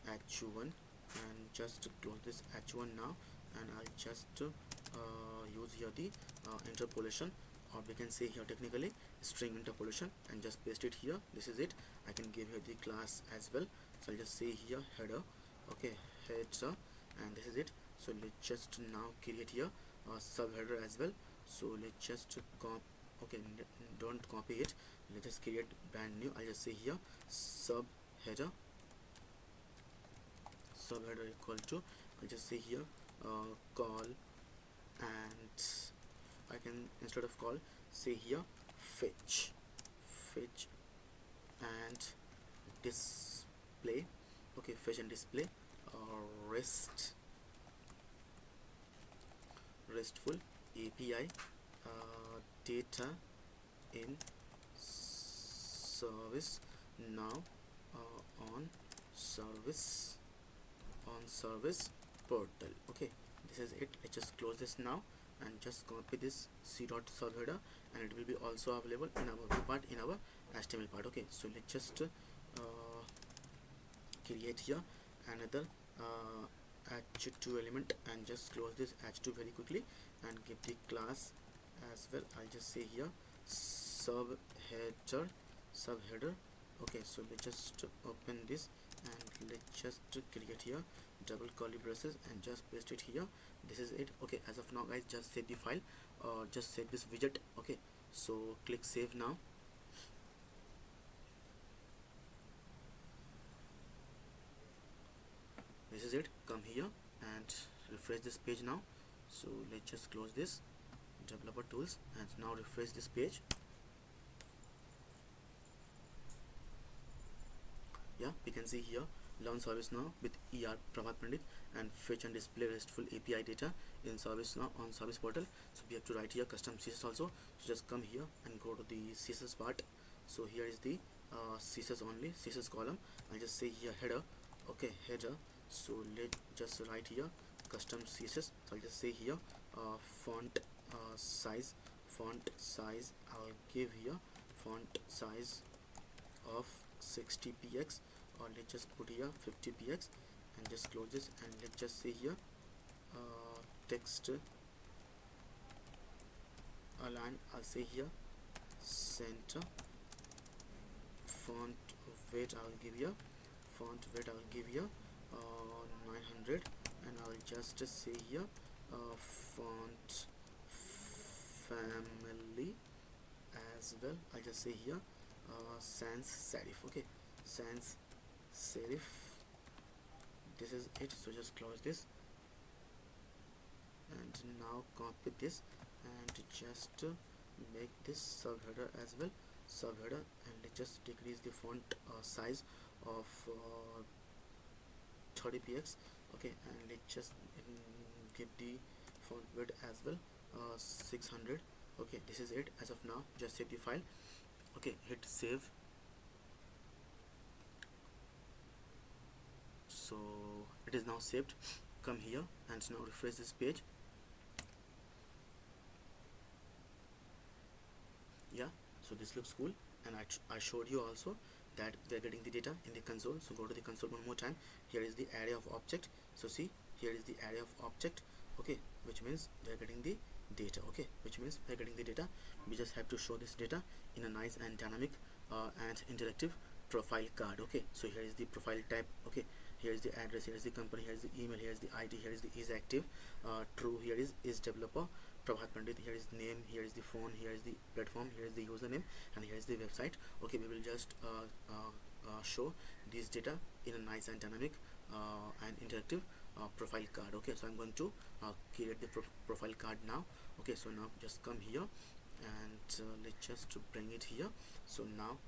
h1, and just close this h1 now, and I'll just use here the interpolation, or we can say here technically string interpolation, and just paste it here. This is it. I can give here the class as well. So I'll just say here header, okay, header, and this is it. So let's just now create here subheader as well. So let's just okay, don't copy it, let's just create brand new. I'll just say here subheader equal to, I'll just say here call, and I can, instead of call, say here fetch, and display, okay, fetch and display restful API data in service now on service portal. Okay, this is it. Let's just close this now and just copy this c dot subheader, and it will be also available in our view part, in our HTML part. Okay, so let's just create here another h2 element and just close this h2 very quickly and give the class as well. I'll just say here subheader. Okay, so let's just open this and let's just create here double curly braces and just paste it here. This is it. Okay, as of now guys, just save the file or just save this widget. Okay, so click save now. This is it. Come here and refresh this page now. So let's just close this developer tools and now refresh this page. Yeah, we can see here learn ServiceNow with ER Prabhat Pandit and fetch and display RESTful API data in ServiceNow on service portal. So we have to write here custom CSS also. So just come here and go to the CSS part. So here is the CSS only, CSS column. I'll just say here header. Okay, header. So let's just write here custom CSS. So I'll just say here font size. I'll give here font size of 60px, or let's just put here 50px and just close this, and let's just say here text align. I'll say here center. Font weight I'll give here 900, and I'll just say here font family as well. I'll just say here sans serif. Okay, sans serif. This is it. So just close this and now copy this and just make this subheader as well, and let's just decrease the font size of 30px. Okay, and let's just give the font width as well 600. Okay, this is it. As of now, just save the file. Okay, hit save. So it is now saved. Come here and now refresh this page. Yeah, so this looks cool, and I showed you also that we are getting the data in the console. So go to the console one more time. Here is the array of object. So see, here is the array of object. Okay, which means we are getting the data. Okay, which means we are getting the data. We just have to show this data in a nice and dynamic and interactive profile card. Okay, so here is the profile type. Okay, here is the address, here is the company, here is the email, here is the ID, here is the is active, true, here is developer Prabhat Pandit, here is name, here is the phone, here is the platform, here is the username, and here is the website. Okay, we will just show this data in a nice and dynamic and interactive profile card. Okay, so I'm going to create the profile card now. Okay, so now just come here and let's just bring it here. So now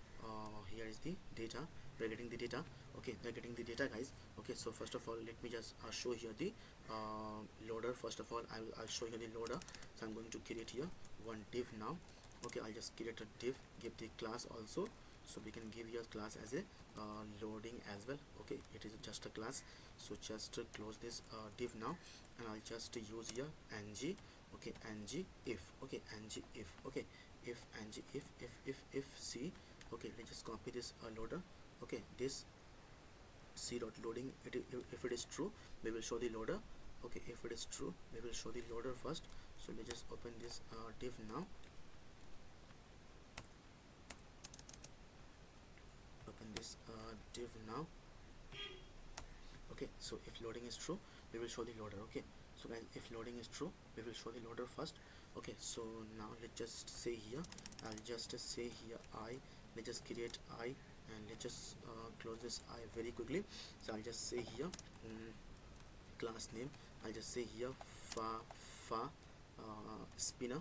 here is the data. We're getting the data. Okay, we're getting the data, guys. Okay, so first of all, let me just show here the loader. First of all, I'll show you the loader. So I'm going to create here one div now. Okay, I'll just create a div, give the class also, so we can give here class as a loading as well. Okay, it is just a class. So just close this div now, and I'll just use here ng. Okay, ng if. Okay, ng if. Okay, if ng if c. Okay, let's just copy this loader. Okay, this c dot loading, if it is true, we will show the loader. Okay, if it is true, we will show the loader first. So let's just open this div now. Open this div now. Okay, so if loading is true, we will show the loader. Okay, so guys, if loading is true, we will show the loader first. Okay, so now let's just say here, I'll just say here I. Let's just create I, and let's just close this I very quickly. So I'll just say here class name. I'll just say here fa spinner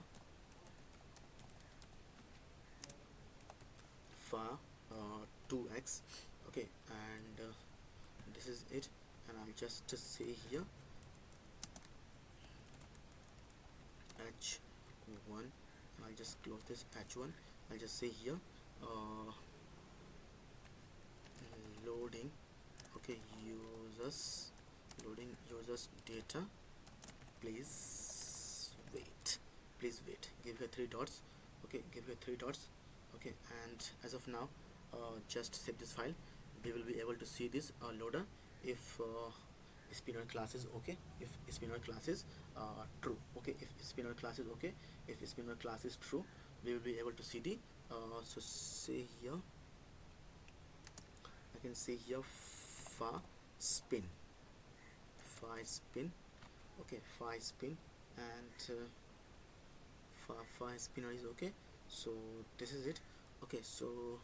fa 2x. Okay, and this is it, and I'll just say here h1, and I'll just close this h1. I'll just say here loading. Okay, users, loading users data. please wait, please wait. Give here three dots. Okay, give here three dots. Okay, and as of now, just save this file. We will be able to see this loader if spinner class is okay, if spinner class is true. Okay, if spinner class is okay, if spinner class is true, we will be able to see the so say here, I can say here far spin, far spin. Okay, far spin, and far spinner is okay. So this is it. Okay, so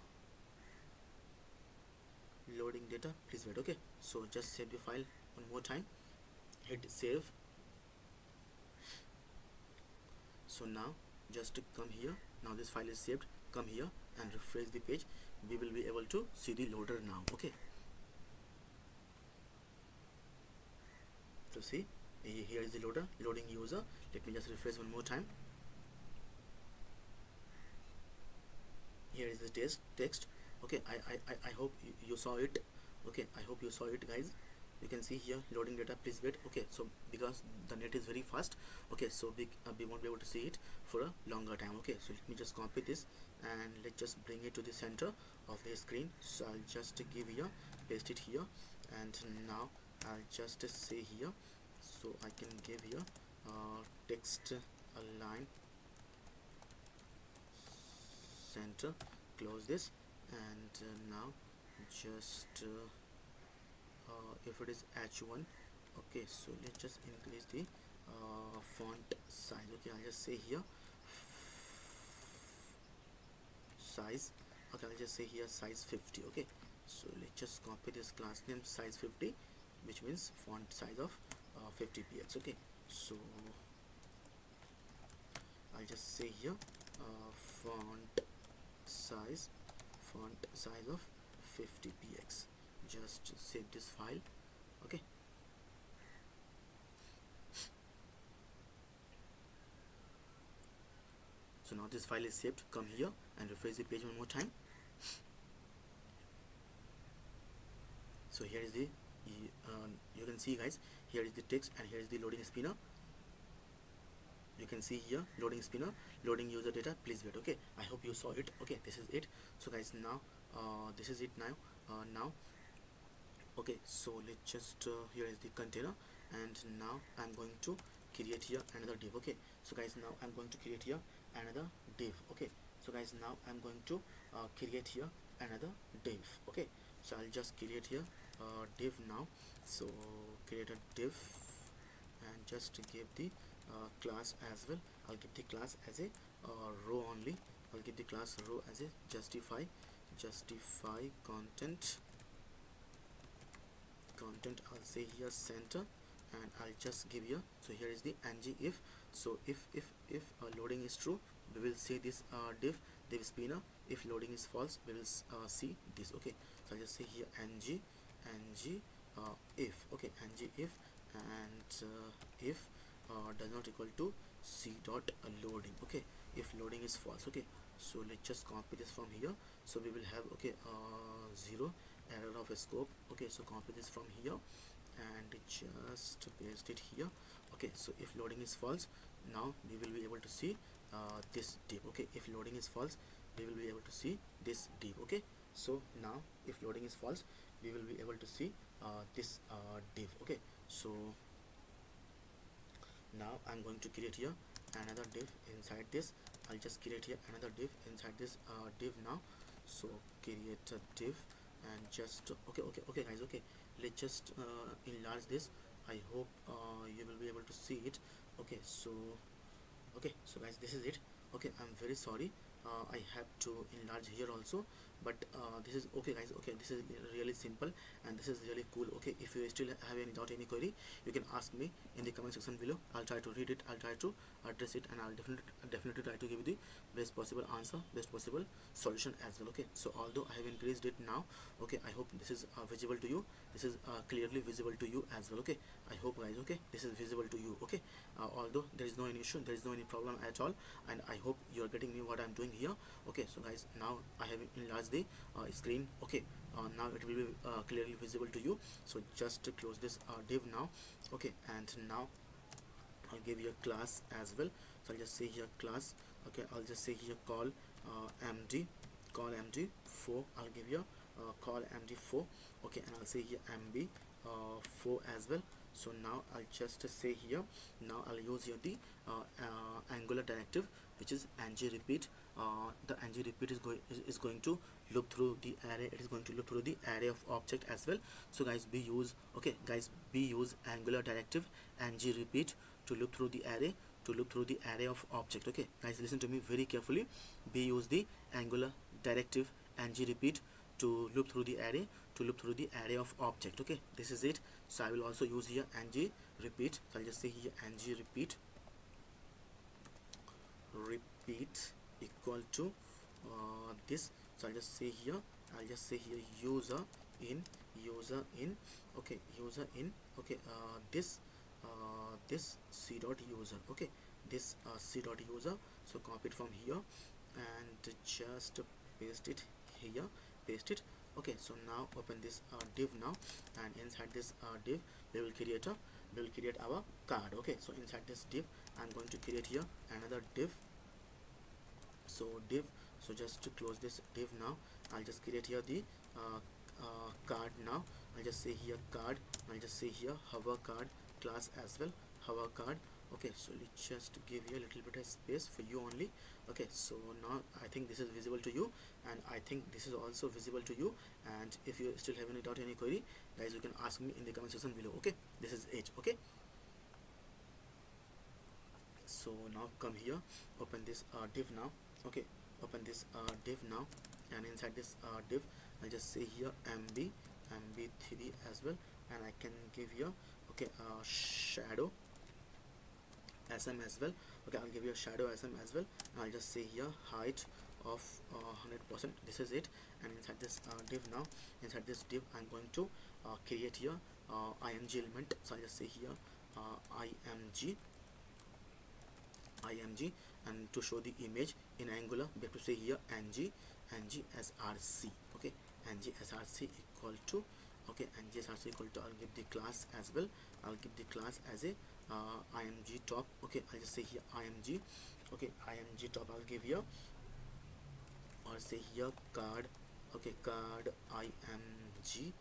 loading data, please wait. Okay, so just save the file one more time, hit save. So now just to come here, now this file is saved, come here and refresh the page. We will be able to see the loader now. Okay, so see, here is the loader, loading user. Let me just refresh one more time. Here is the text. Okay, I hope you saw it. Okay, I hope you saw it, guys. You can see here loading data, please wait. Okay, so because the net is very fast, okay, so we won't be able to see it for a longer time. Okay, so let me just copy this and let's just bring it to the center of the screen. So I'll just give here, paste it here, and now I'll just say here, so I can give here text align center, close this, and now just if it is h1, okay, so let's just increase the font size. Okay, I'll just say here size. Okay, I'll just say here size 50. Okay, so let's just copy this class name size 50, which means font size of 50 px. Okay, so I'll just say here font size of 50 px. Just save this file. Okay, so now this file is saved. Come here and refresh the page one more time. So here is the you can see, guys, here is the text and here is the loading spinner. You can see here loading spinner, loading user data, please wait. Okay, I hope you saw it. Okay, this is it. So guys, now this is it now. Now okay, so let's just here is the container, and now I'm going to create here another div. Okay, so guys, now I'm going to create here another div. Okay, so guys, now I'm going to create here another div. Okay, so I'll just create here div now. So create a div and just give the class as well. I'll give the class as a row only. I'll give the class row as a justify content. I'll say here center, and I'll just give here, so here is the ng if. So if loading is true, we will see this div spinner. If loading is false, we will see this. Okay, so I'll just say here ng if. Okay, ng if, and if does not equal to c dot loading. Okay, if loading is false. Okay, so let's just copy this from here. So we will have, okay, 0 error of a scope. Okay, so copy this from here and just paste it here. Okay, so if loading is false, now we will be able to see this div. Okay, if loading is false, we will be able to see this div. Okay, so now if loading is false, we will be able to see this div. Okay, so now I'm going to create here another div inside this. I'll just create here another div inside this div now. So create a div and just okay guys, okay, let's just enlarge this. I hope you will be able to see it. Okay, so guys, this is it. Okay, I'm very sorry, I have to enlarge here also, but this is okay, guys. Okay, this is really simple and this is really cool. Okay, if you still have any doubt, any query, you can ask me in the comment section below. I'll try to read it, I'll try to address it, and I'll definitely try to give you the best possible answer, best possible solution as well. Okay, so although I have increased it now, okay, I hope this is visible to you. This is clearly visible to you as well. Okay, I hope, guys, okay, this is visible to you. Okay, although there is no any issue, there is no any problem at all, and I hope you are getting me what I'm doing here. Okay, so guys, now I have enlarged the screen. Okay, now it will be clearly visible to you. So just close this div now. Okay, and now I'll give you a class as well. So I'll just say here class. Okay, I'll just say here call md, call md4. I'll give you call md4. Okay, and I'll say here mb4 as well. So now I'll just say here, now I'll use here the angular directive, which is ng repeat. The ng repeat is going to loop through the array. It is going to loop through the array of object as well. So guys, we use, okay guys, we use angular directive ng repeat to loop through the array, to loop through the array of object. Okay guys, listen to me very carefully. We use the angular directive ng repeat to loop through the array, to loop through the array of object. Okay, this is it. So I will also use here ng repeat. So I'll just say here ng repeat equal to this. So I'll just say here, user in, okay, user in, okay, this c dot user, okay, this c dot user. So copy it from here and just paste it here, paste it. Okay, so now open this div now, and inside this div we will create our card. Okay, so inside this div I'm going to create here another div. So div, so just to close this div now, I'll just create here the card now. I'll just say here card, I'll just say here hover card class as well, hover card. Okay, so let's just give you a little bit of space for you only. Okay, so now I think this is visible to you, and I think this is also visible to you. And if you still have any doubt, any query, guys, you can ask me in the comment section below. Okay, this is it. Okay, so now come here, open this div now. Okay, open this div now, and inside this div I'll just say here mb3 as well, and I can give here, okay, shadow sm as well. Okay, I'll give you a shadow sm as well, and I'll just say here height of 100%. This is it. And inside this div now, inside this div I'm going to create here img element. So I'll just say here img, and to show the image in Angular we have to say here ng src. Okay, ng src equal to, okay, ng src equal to, I'll give the class as well, I'll give the class as a img top. Okay, I'll just say here img, okay, img top I'll give here, or say here card, okay, card img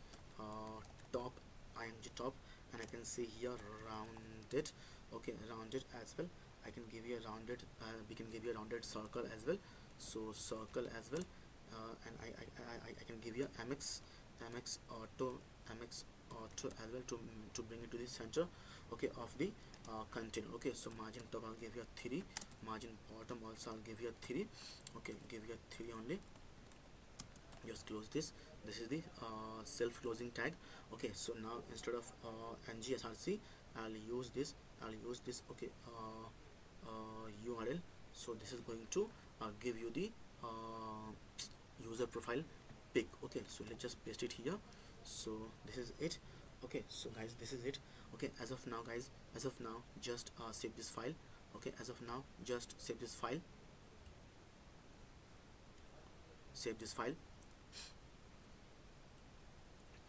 top, img top, and I can say here rounded, okay, rounded as well. I can give you a rounded, we can give you a rounded circle as well. So circle as well, and I can give you mx auto as well to bring it to the center, okay, of the container. Okay, so margin top I'll give you a 3, margin bottom also I'll give you a 3. Okay, give you a 3 only. Just close this. This is the self closing tag. Okay, so now instead of ng src I'll use this, okay, URL. So this is going to give you the user profile pic. Okay, so let's just paste it here. So this is it. Okay, so guys, this is it. Okay, as of now guys, just save this file. Okay, as of now just save this file,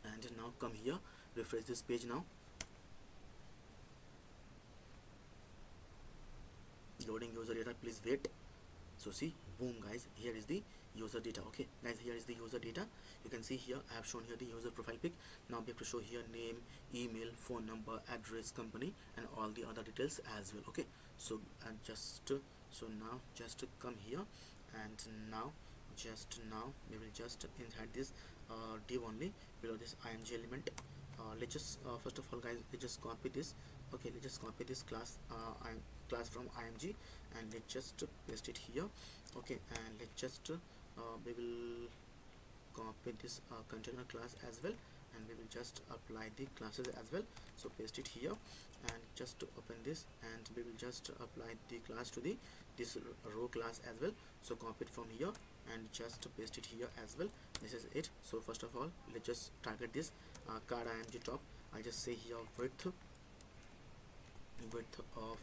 and now come here, refresh this page now. Loading user data, please wait. So see, boom guys, here is the user data. Okay guys, here is the user data. You can see here I have shown here the user profile pic. Now we have to show here name, email, phone number, address, company, and all the other details as well. Okay, so so now just come here, and now we will just inside this div only, below this img element, let's just first of all guys, let's just copy this. Okay, let's just copy this class class from img, and let's just paste it here. Okay, and let's just we will copy this container class as well, and we will just apply the classes as well. So paste it here, and just open this, and we will just apply the class to the this row class as well. So copy it from here and just paste it here as well. This is it. So first of all, let's just target this card img top. I'll just say here width of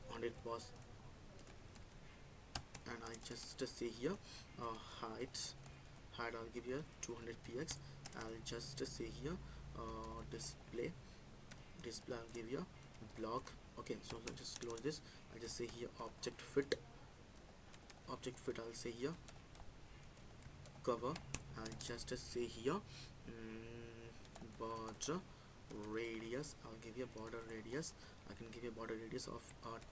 100 pos, and I'll just say here height I'll give here 200 px. I'll just say here display I'll give here block Okay, so I'll just close this. I'll just say here object fit. I'll say here cover. I'll just say here border radius. I'll give you a border radius. I can give you a border radius of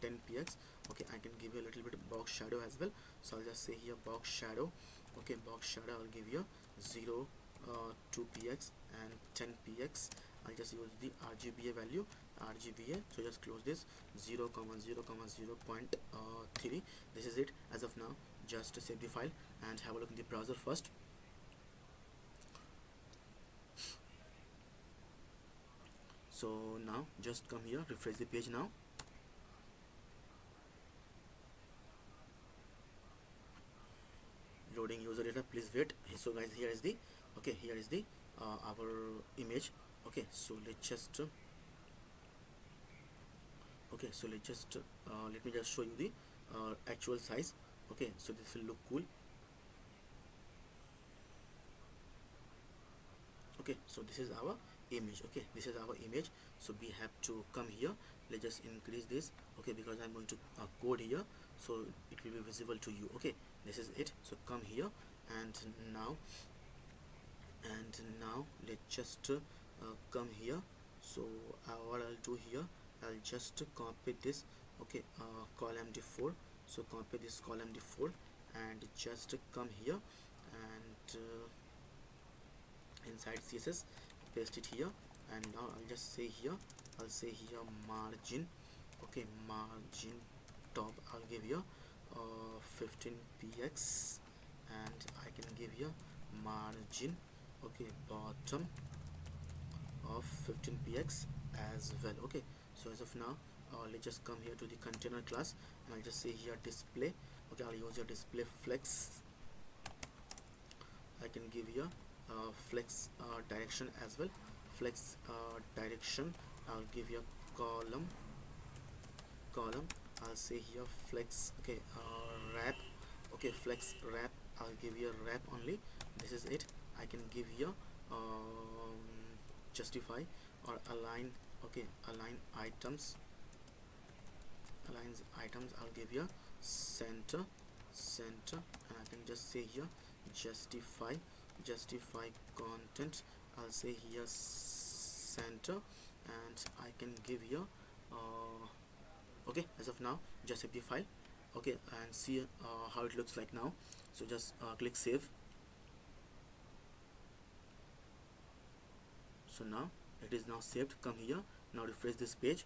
10 px. Okay, I can give you a little bit of box shadow as well, so I'll just say here box shadow. Okay, box shadow I'll give you 0 2 px and 10 px. I'll just use the RGBA value, RGBA. So just close this 0 comma 0 comma 0 0.3. This is it as of now. Just save the file and have a look in the browser first. So now just come here, refresh the page now. Loading user data, please wait. So guys, here is the here is the our image. Okay, so let's just let me just show you the actual size. Okay, so this will look cool. Okay, so this is our image. Okay, this is our image. So we have to come here. Let's just increase this. Okay, because I'm going to code here, so it will be visible to you. Okay, this is it. So come here, and now let's just come here. So what I'll do here, I'll just copy this. Okay, column d4. So copy this column d4 and just come here and inside CSS paste it here, and now I'll just say here, I'll say here margin. Okay, margin top I'll give you 15 px, and I can give you margin, okay, bottom of 15 px as well. Okay, so as of now let's just come here to the container class, and I'll just say here display. Okay, I'll use your display flex. I can give you flex direction as well. Flex direction I'll give you column. I'll say here flex. Okay, wrap. Okay, flex wrap I'll give you wrap only. This is it. I can give you justify or align. Okay, align items. Aligns items I'll give you center, and I can just say here justify content. I'll say here center, and I can give you okay, as of now just save the file. Okay, and see how it looks like now. So just click save. So now it is now saved. Come here, now refresh this page.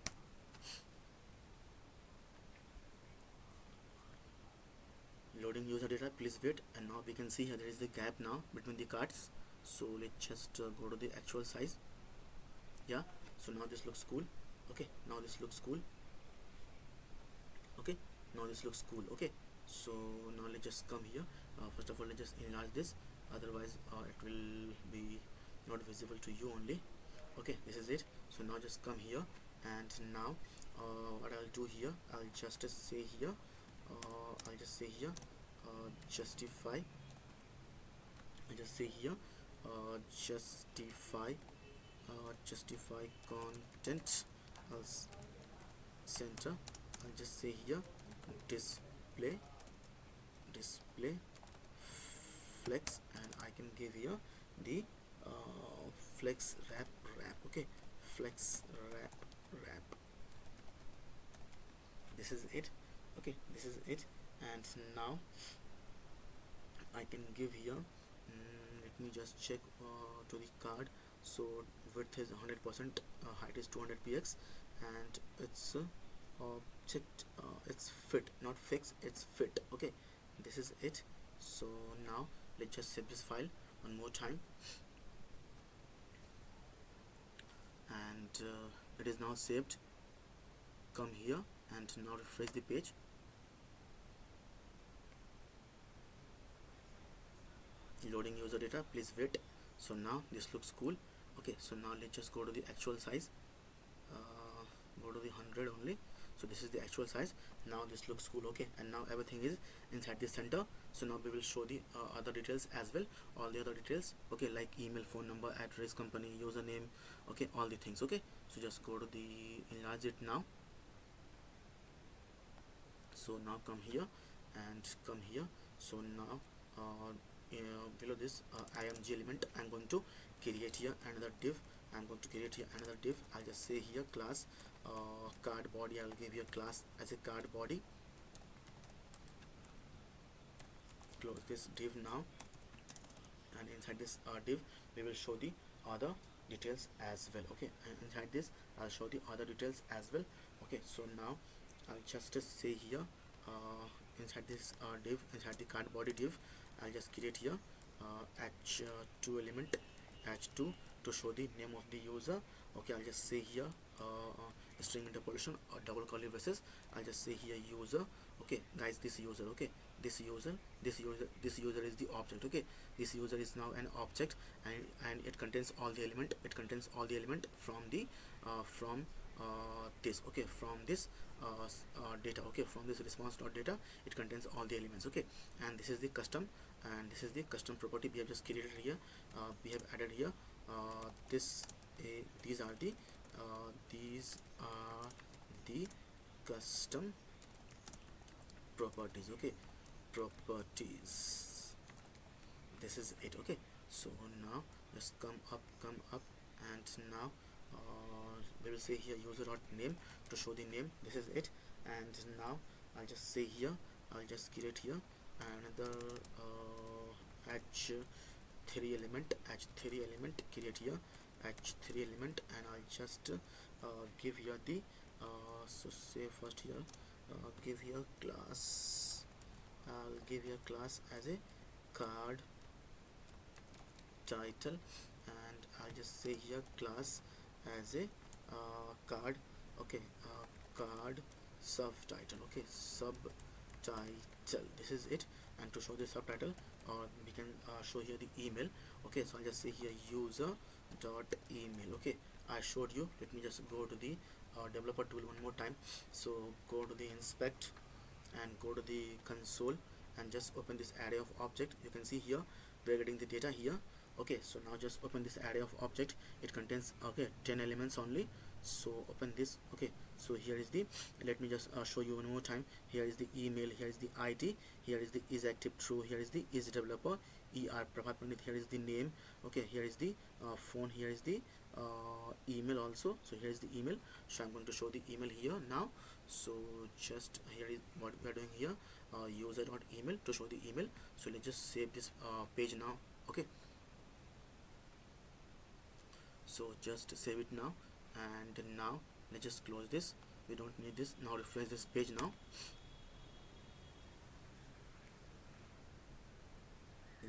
Loading user data, please wait. And now we can see here there is the gap now between the cards. So let's just go to the actual size. Yeah, so now this looks cool. Okay, now this looks cool. Okay, now this looks cool. Okay, so now let's just come here. First of all, let's just enlarge this, otherwise it will be not visible to you only. Okay, this is it. So now just come here, and now what I'll do here, I'll just say here justify. I just say here justify content. I'll center. I'll just say here display flex, and I can give here the flex wrap. Okay, flex wrap. This is it. Okay, this is it. And now I can give here let me just check to the card. So width is 100%, height is 200 px, and it's object it's fit, not fix, it's fit. Okay, this is it. So now let's just save this file one more time, and it is now saved. Come here and now refresh the page. Loading user data, please wait. So now this looks cool. Okay, so now let's just go to the actual size. Go to the 100 only. So this is the actual size. Now this looks cool. Okay, and now everything is inside the center. So now we will show the other details as well, all the other details. Okay, like email, phone number, address, company, username. Okay, all the things. Okay, so just go to the enlarge it now. So now come here and come here. So now below this img element, I'm going to create here another div. I'm going to create here another div. I'll just say here class card body. I'll give here class as a card body. Close this div now, and inside this div we will show the other details as well. Okay, and inside this I'll show the other details as well. Okay, so now I'll just say here inside this div, inside the card body div, I'll just create here h2 element, h2, to show the name of the user. Okay, I'll just say here string interpolation or double curly braces. I'll just say here user. Okay guys, this user, okay, this user is the object. Okay, this user is now an object, and it contains all the element, from the this, okay, from this data, okay, from this response.data, it contains all the elements. Okay, and this is the custom, and this is the custom property we have just created here. We have added here these are the custom properties. Okay, properties, this is it. Okay, so now just come up, and now we will say here user dot name to show the name. This is it. And now I'll just say here, I'll just create here another h3 element, create here h3 element, and I'll just give here the so say first here give here class. I'll give here class as a card title, and I'll just say here class as a card, okay, card subtitle. Okay, subtitle, this is it. And to show the subtitle, or we can show here the email. Okay, so I'll just say here user dot email. Okay, I showed you. Let me just go to the developer tool one more time. So go to the inspect and go to the console and just open this array of object. You can see here we are getting the data here. Okay, so now just open this array of object. It contains, okay, 10 elements only. So open this. Okay, so here is the, let me just show you one more time. Here is the email, here is the ID, here is the is active true, here is the is developer, Prabhat Pandit, here is the name. Okay, here is the phone, here is the email also. So here is the email. So I'm going to show the email here now. So just here is what we are doing here, user.email to show the email. So let's just save this page now. Okay, so just save it now, and now let's just close this. We don't need this now. Refresh this page now.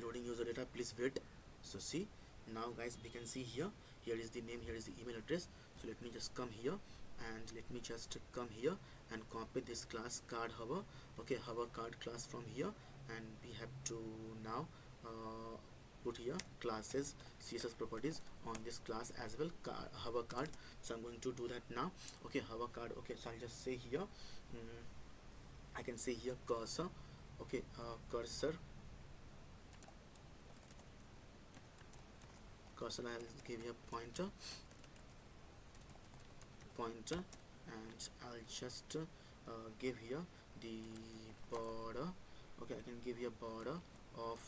Loading user data, please wait. So see, now guys, we can see here is the name, here is the email address. So let me just come here, and let me just come here and copy this class card hover. Okay, hover card class from here, and we have to now put here classes css properties on this class as well, hover card. So I'm going to do that now. Okay, hover card. Okay, so I'll just say here I can say here cursor. Okay, cursor, I'll give you a pointer, and I'll just give here the border. Okay, I can give here border of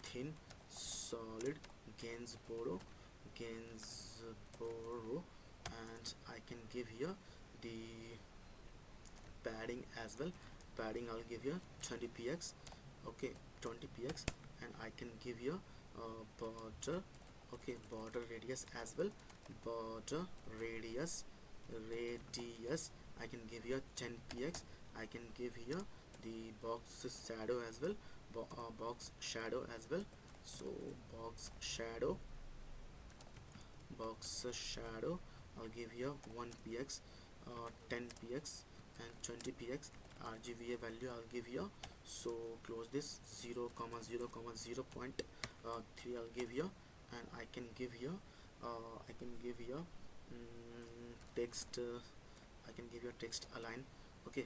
thin solid Gainsborough, and I can give here the padding as well. Padding I'll give here 20px. Okay, 20px, and I can give here border. Okay, border radius as well. Border radius I can give here 10px. I can give here the box shadow as well. Box shadow as well. So box shadow I'll give here 1px, 10px, and 20px. RGBA value I'll give here. So close this 0, 0, 0.3 I'll give here, and I can give here text. I can give here text align. Okay,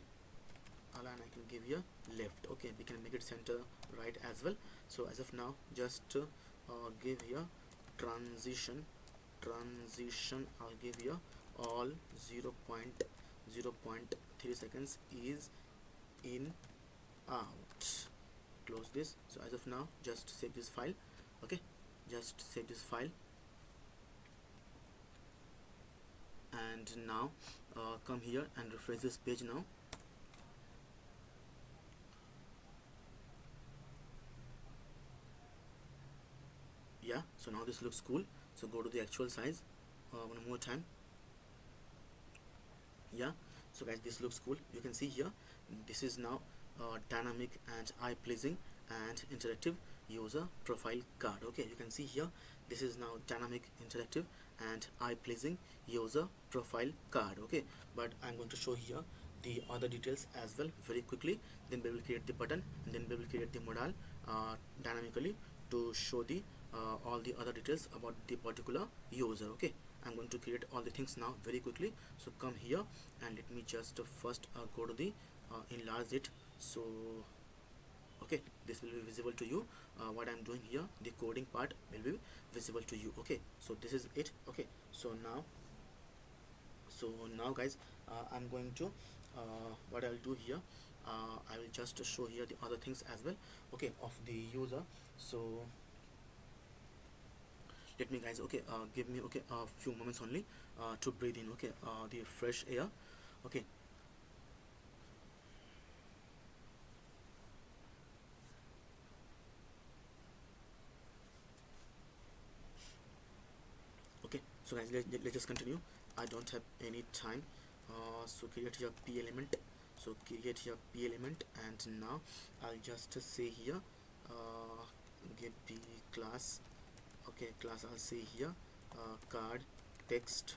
align I can give here left. Okay, we can make it center right as well. So as of now, just give here transition I'll give here all 0.3 seconds is in out. Close this. So as of now, just save this file. Okay, just save this file. And now come here and refresh this page now. Yeah, so now this looks cool. So go to the actual size one more time. Yeah, so guys, this looks cool. You can see here, this is now dynamic and eye pleasing and interactive user profile card. Okay, you can see here, this is now dynamic, interactive and eye pleasing user profile card. Okay, but I'm going to show here the other details as well very quickly. Then we will create the button, and then we will create the modal dynamically to show the all the other details about the particular user. Okay, I'm going to create all the things now very quickly. So come here and let me just first go to the enlarge it. So okay, this will be visible to you. What I'm doing here, the coding part will be visible to you. Okay, so this is it. Okay, so now guys, I'm going to what I'll do here, I will just show here the other things as well, okay, of the user. So let me guys, okay, give me, okay, a few moments only to breathe in, okay, the fresh air. Okay, okay, so guys, let's just continue. I don't have any time. So create here p element. So create here p element, and now I'll just say here give the class, okay, class I'll say here card text,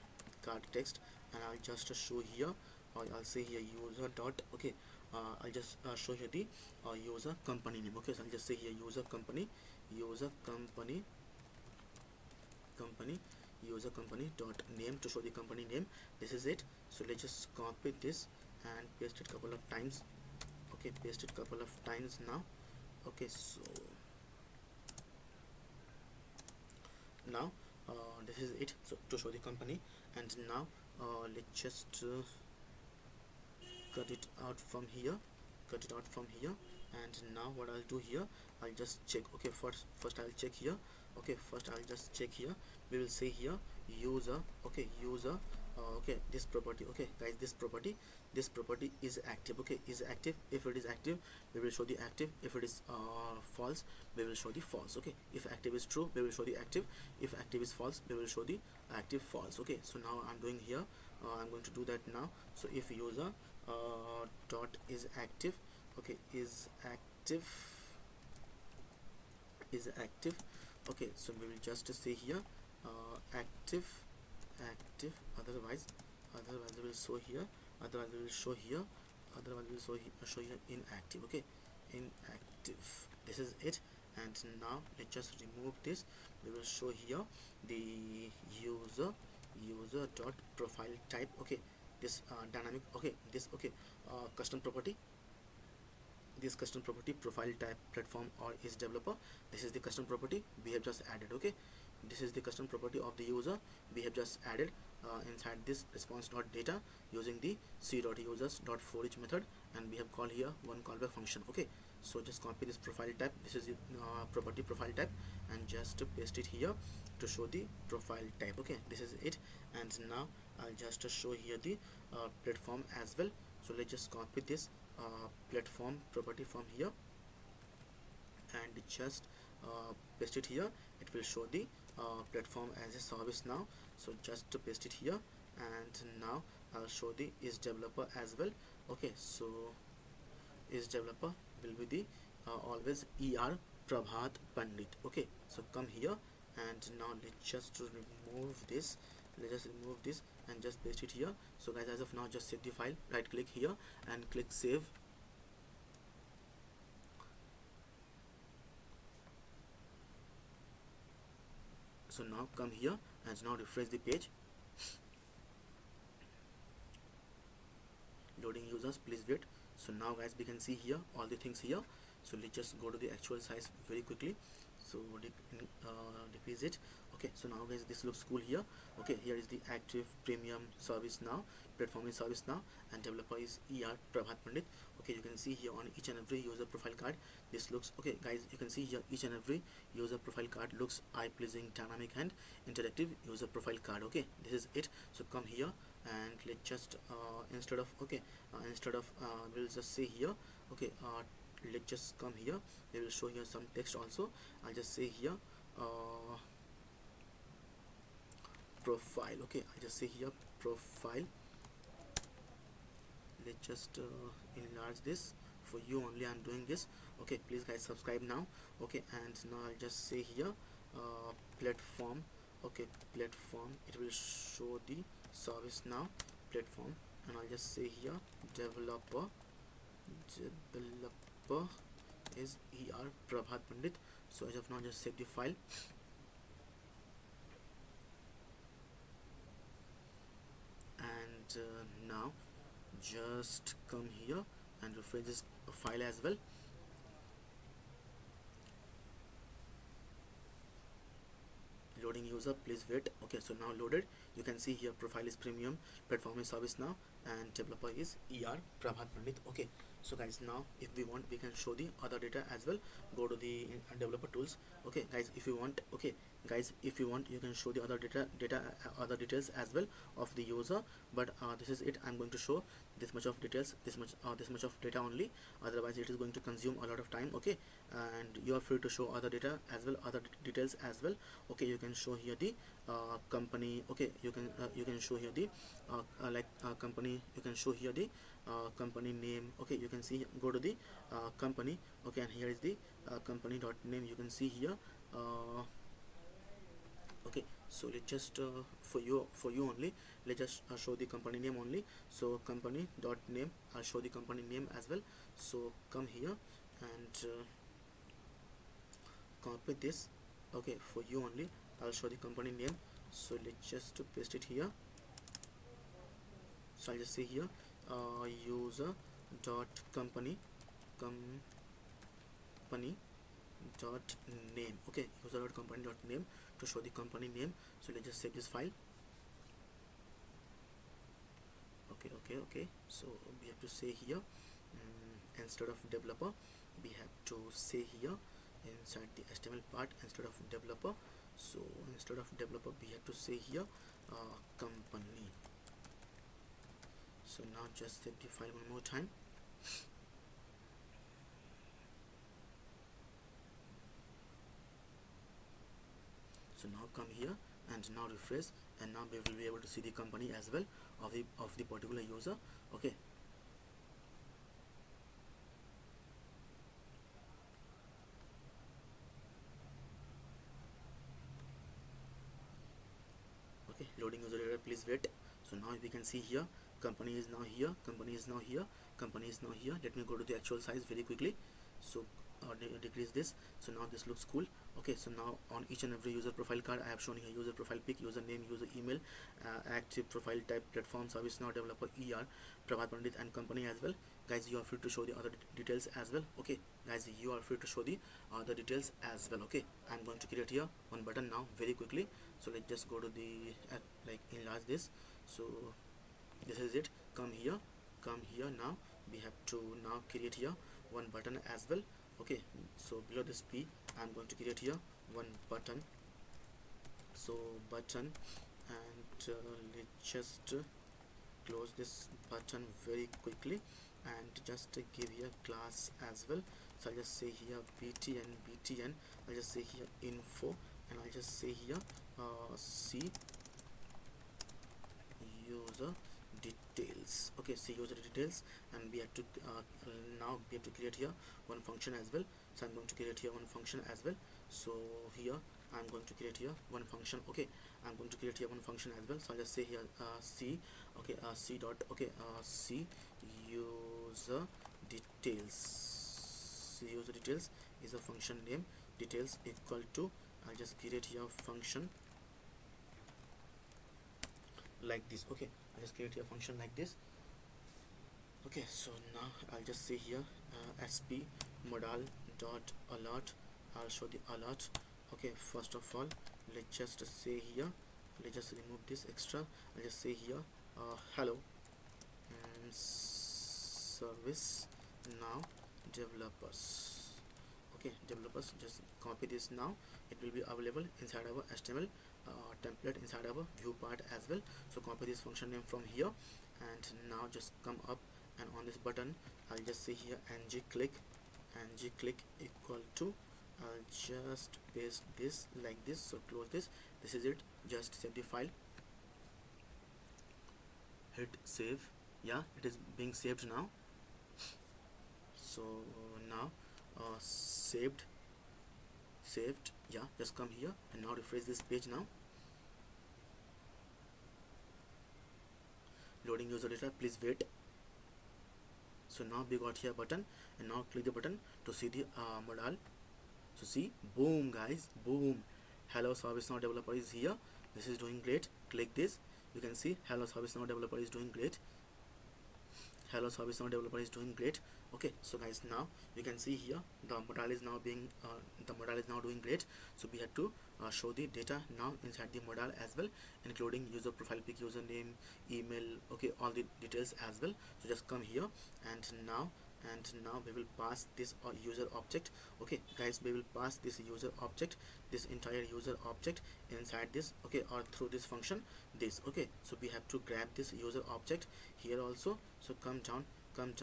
and I'll just show here, or I'll say here user dot, okay, I'll just show here the user company name. Okay, so I'll just say here user company, user company, user company dot name to show the company name. This is it. So let's just copy this and paste it couple of times. Okay, paste it couple of times now. Okay, so now this is it, so to show the company. And now let's just cut it out from here, and now what I'll do here, I'll just check. Okay, first I'll check here. Okay, first I'll just check here. We will say here user, okay, user, okay, this property, okay guys, this property is active. Okay, is active. If it is active, we will show the active. If it is false, we will show the false. Okay, if active is true, we will show the active. If active is false, we will show the active false. Okay, so now I'm doing here, I'm going to do that now. So if user dot is active, okay, is active, okay, so we will just say here active, otherwise we will show here, show here inactive. Okay, inactive, this is it. And now let's just remove this. We will show here the user dot profile type. Okay, this dynamic, okay, this, okay, custom property, this custom property profile type platform or is developer. This is the custom property we have just added. Okay, this is the custom property of the user we have just added inside this response.data using the c.users.forEach method, and we have called here one callback function. Okay, so just copy this profile type. This is the property profile type, and just paste it here to show the profile type. Okay, this is it. And now I'll just show here the platform as well. So let's just copy this platform property from here and just paste it here. It will show the platform as a service now. So just to paste it here, and now I'll show the is developer as well. Okay, so is developer will be the always er Prabhat Pandit. Okay, so come here, and now let's just remove this. And just paste it here. So guys, as of now, just save the file, right click here and click save. So now come here and now refresh the page. Loading users, please wait. So now guys, we can see here all the things here. So let's just go to the actual size very quickly. So decrease it. Okay, so now guys, this looks cool here. Okay, here is the active premium ServiceNow, platform is ServiceNow, and developer is er Prabhat Pandit. Okay, you can see here on each and every user profile card this looks okay. Guys, you can see here each and every user profile card looks eye pleasing, dynamic and interactive user profile card. Okay, this is it. So come here and let's just instead of we'll just say here, okay, let's just come here. They will show here some text also. I'll just say here profile. Okay, I just say here profile. Let's just enlarge this for you only. I'm doing this. Okay, please guys subscribe now. Okay, and now I'll just say here platform. Okay, platform, it will show the ServiceNow platform, and I'll just say here developer is Prabhat Pandit. So as of now, just save the file. And now just come here and refresh this file as well. Loading user, please wait. Okay, so now loaded. You can see here profile is premium, platform is ServiceNow, and developer is Prabhat Pandit. Okay, so guys, now if we want, we can show the other data as well. Go to the developer tools. Okay guys, if you want, okay guys, if you want, you can show the other other details as well of the user, but this is it. I'm going to show this much of details, this much of data only, otherwise it is going to consume a lot of time. Okay, and you are free to show other data as well, other details as well. Okay, you can show here the company. Okay, you can show here the company. You can show here the company name. Okay, you can see, go to the company. Okay, and here is the company dot name. You can see here okay, so let's just for you only, let's just show the company name only. So company dot name, I'll show the company name as well. So come here and copy this. Okay, for you only, I'll show the company name. So let's just paste it here. So I'll just say here user dot company dot name. Okay, user dot company dot name to show the company name. So let's just save this file. Okay, so we have to say here instead of developer, we have to say here inside the HTML part, instead of developer, so instead of developer we have to say here company. So now just save the file one more time. So now come here and now refresh, and now we will be able to see the company as well of the particular user. Okay, okay, loading user data, please wait. So now we can see here company is now here, company is now here, company is now here. Let me go to the actual size very quickly. So decrease this. So now this looks cool. Okay, so now on each and every user profile card, I have shown here user profile pic, user name, user email, active profile type, platform, ServiceNow, developer, Prabhat Pandit, and company as well. Guys, you are free to show the other details as well. Okay guys, you are free to show the other details as well. Okay, I'm going to create here one button now very quickly. So let's just go to the enlarge this. So this is it. Come here now. We have to now create here one button as well. Okay, so below this P, I'm going to create here one button. So button, and let's just close this button very quickly and just give here class as well. So I'll just say here btn. I'll just say here info, and I'll just say here c user details. Okay, see user details, and we have to now we have to create here one function as well. So I'm going to create here one function as well. So here I'm going to create here one function. Okay, I'm going to create here one function as well. So I'll just say here c, okay, c dot, okay, c user details. C user details is a function name, details equal to, I'll just create here function like this. Okay, I'll just create a function like this. Okay, so now I'll just say here sp modal dot alert. I'll show the alert. Okay, first of all, let's just say here, let's just remove this extra. I'll just say here hello service now developers. Okay, developers, just copy this. Now it will be available inside our HTML template, inside our view part as well. So copy this function name from here, and now just come up, and on this button I'll just say here ng click equal to, I'll just paste this like this. So close this. This is it. Just save the file, hit save. Yeah, it is being saved now. So now saved. Yeah, just come here and now refresh this page. Now loading user data, please wait. So now we got here button, and now click the button to see the modal. So see, boom guys, boom, hello ServiceNow developer is here. This is doing great. Click this, you can see hello ServiceNow developer is doing great. Hello ServiceNow developer is doing great. Okay, so guys, now you can see here the modal is now being doing great. So we have to show the data now inside the modal as well, including user profile pic, username, email, okay, all the details as well. So just come here, and now we will pass this user object. Okay guys, we will pass this user object, this entire user object inside this, okay, or through this function, this. Okay, so we have to grab this user object here also. So come down, and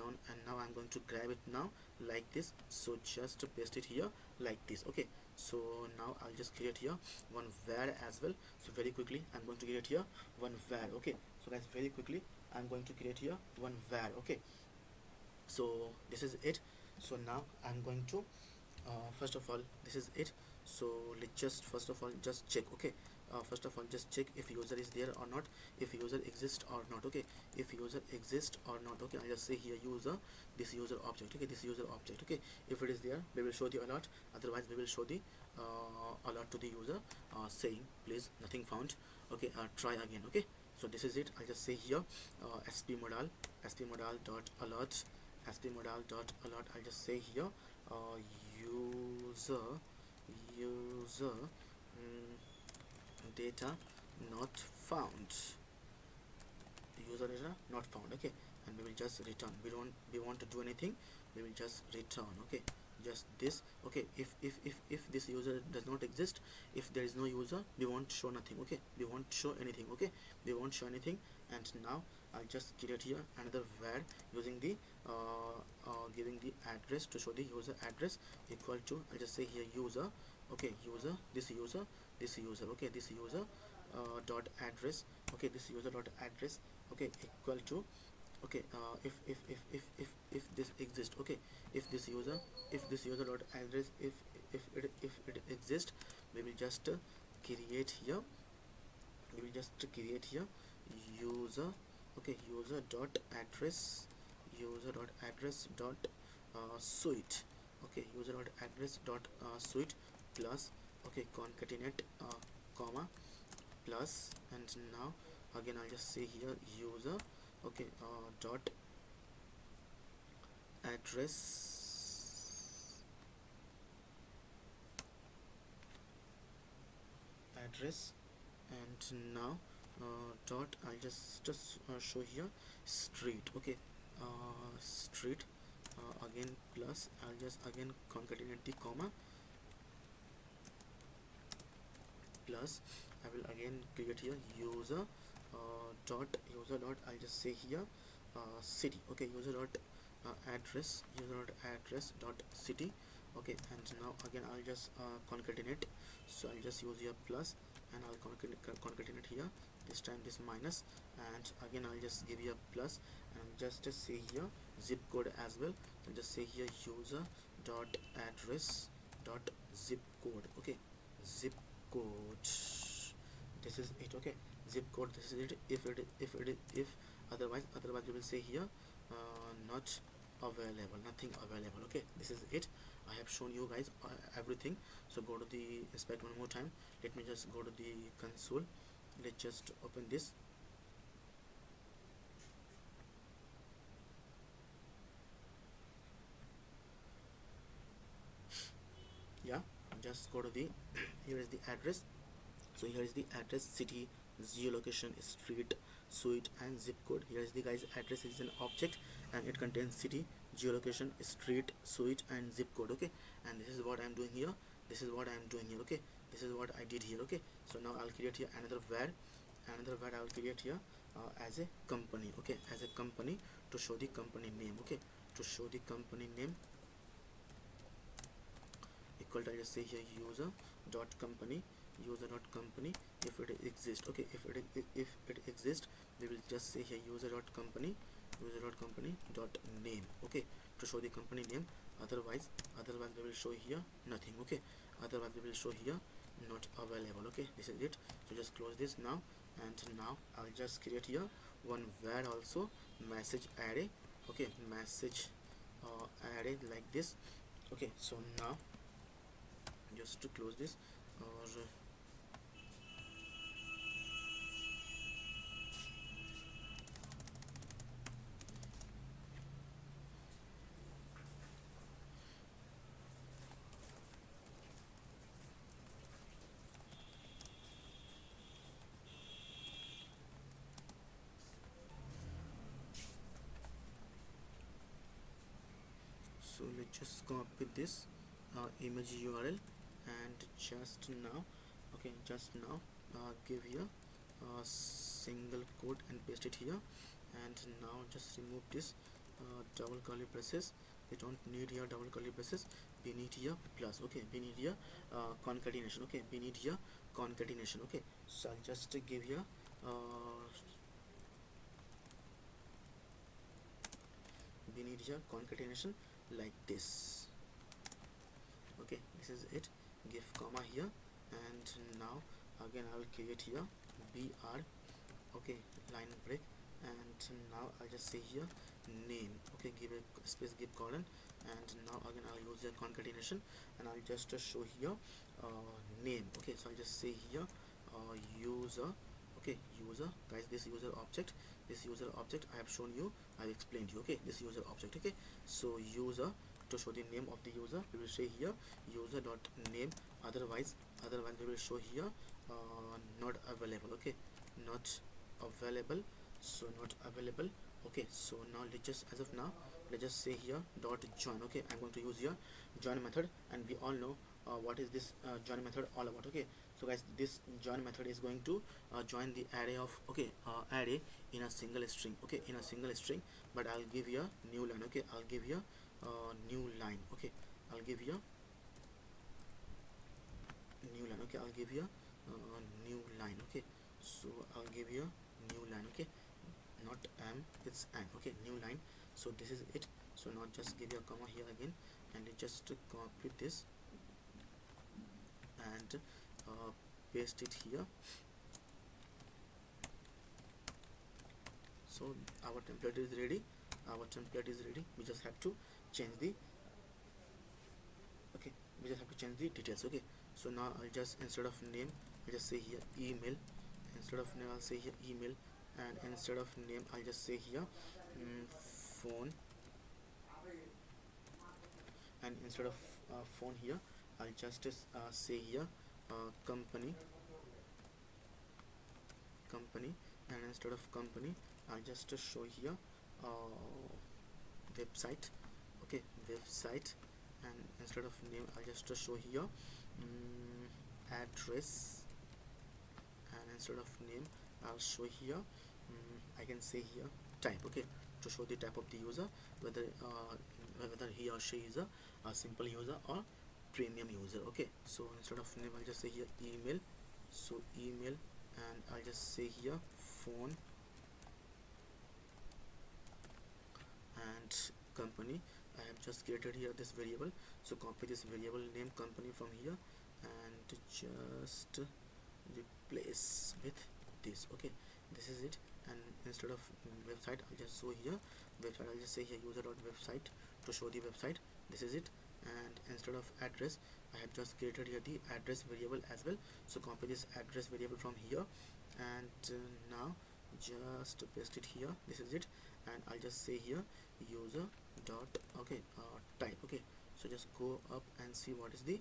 now I'm going to grab it now like this. So just paste it here like this. Okay, so now I'll just create here one var as well. So very quickly I'm going to create here one var. Okay, so guys, very quickly I'm going to create here one var. Okay, so this is it. So now I'm going to first of all, this is it. So let's just first of all just check. Okay, first of all just check if user is there or not, if user exists or not. Okay, if user exists or not. Okay, I'll just say here user, this user object. Okay, this user object. Okay, if it is there, we will show the alert. Otherwise we will show the alert to the user saying please nothing found. Okay, try again. Okay, so this is it. I'll just say here sp modal dot alert, sp modal dot alert. I'll just say here user data not found, user data not found. Okay, and we will just return. We want to do anything, we will just return. Okay, just this. Okay, if this user does not exist, if there is no user, we won't show nothing. Okay, we won't show anything. Okay, we won't show anything. And now I'll just create here another var using the giving the address to show the user address equal to, I'll just say here user. Okay, user, this user, okay, this user dot address. Okay, this user dot address. Okay, equal to, okay, if this exists. Okay, if this user dot address, if it exists, we will just create here, user. Okay, user dot address dot suite. Okay, user dot address dot suite plus, okay, concatenate comma plus, and now again I'll just say here user, okay, dot address and now dot, I'll just show here street. Okay, street again plus, I'll just again concatenate the comma plus, I will again create here user dot I'll just say here city. Okay, user dot address dot city. Okay, and now again I'll just concatenate. So I'll just use here plus, and I'll concatenate here, this time this minus, and again I'll just give you a plus, and just say here zip code as well. I'll just say here user dot address dot zip code. Okay, zip code, this is it. Okay, zip code, this is it. If otherwise we will say here not available, nothing available. Okay, this is it. I have shown you guys everything. So go to the inspect one more time. Let me just go to the console. Let's just open this. Yeah, just go to the here is the address. So here is the address, city, geolocation, street, suite, and zip code. Here is the guys address is an object, and it contains city, geolocation, street, suite, and zip code. Okay, and this is what I'm doing here. This is what I'm doing here. Okay, this is what I did here. Okay, so now I'll create here another var. I'll create here as a company. Okay, as a company, to show the company name. Okay, to show the company name, equal to, I just say here user dot company, if it exists. Okay, if it exists, we will just say here user dot company dot name. Okay, to show the company name. Otherwise we will show here nothing. Okay, otherwise we will show here not available. Okay, this is it. So just close this now, and now I'll just create here one var also, message array. Okay, message array like this. Okay, so now just to close this, or so let's just copy this image URL, and just now, okay, just now give here a single quote and paste it here, and now just remove this double curly braces. We don't need here double curly braces, we need here plus. Okay, we need here concatenation. Okay, we need here concatenation. Okay, so I'll just give here we need here concatenation like this. Okay, this is it. Give comma here, and now again I will create here br. Okay, line break, and now I'll just say here name. Okay, give a space, give colon, and now again I'll use the concatenation, and I'll just show here name. Okay, so I'll just say here user. Okay, user, guys, this user object, I have shown you, I've explained you. Okay, this user object. Okay, so user, to show the name of the user, we will say here user dot name. Otherwise we will show here not available. Okay, not available, so not available. Okay, so now let's just, as of now, let's just say here dot join. Okay, I'm going to use here join method, and we all know what is this join method all about. Okay, so guys, this join method is going to join the array of, okay, array in a single string. Okay, in a single string, but I'll give here new line. Okay, I'll give here new line. Okay, I'll give here new line. Okay, I'll give here new line. Okay, so I'll give here new line. Okay, not it's an. Okay, new line. So this is it. So now just give your comma here again, and just copy this and paste it here. So our template is ready. We just have to change the, okay, we just have to change the details. Okay, so now I'll just, instead of name, I'll just say here email. Instead of name, I'll say here email, and instead of name, I'll just say here phone, and instead of phone here, I'll just say here company, and instead of company, I'll just show here website. Okay, website, and instead of name, I'll just show here address, and instead of name, I'll show here I can say here type. Okay, to show the type of the user, whether he or she is a simple user or premium user. Okay, so instead of name, I'll just say here email. So email, and I'll just say here phone, and company. I have just created here this variable, so copy this variable name company from here, and just replace with this. Okay, this is it. And instead of website, I'll just show here website. I'll just say here user.website to show the website. This is it. And instead of address, I have just created here the address variable as well, so copy this address variable from here, and now just paste it here. This is it. And I'll just say here user dot, okay, type. Okay, so just go up and see what is the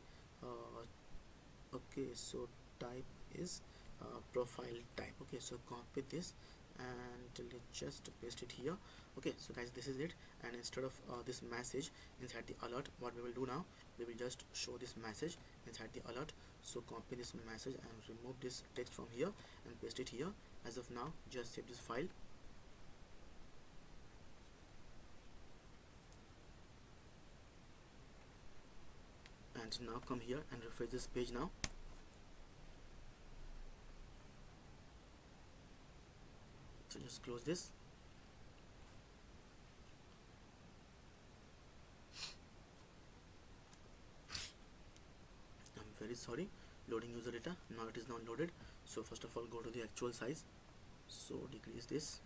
okay, so type is profile type. Okay, so copy this and let's just paste it here. Okay, so guys, this is it. And instead of this message inside the alert, what we will do now, we will just show this message inside the alert. So copy this message and remove this text from here and paste it here. As of now, just save this file. And now come here and refresh this page now. So just close this. I'm very sorry, loading user data. Now it is not loaded. So first of all, go to the actual size. So decrease this.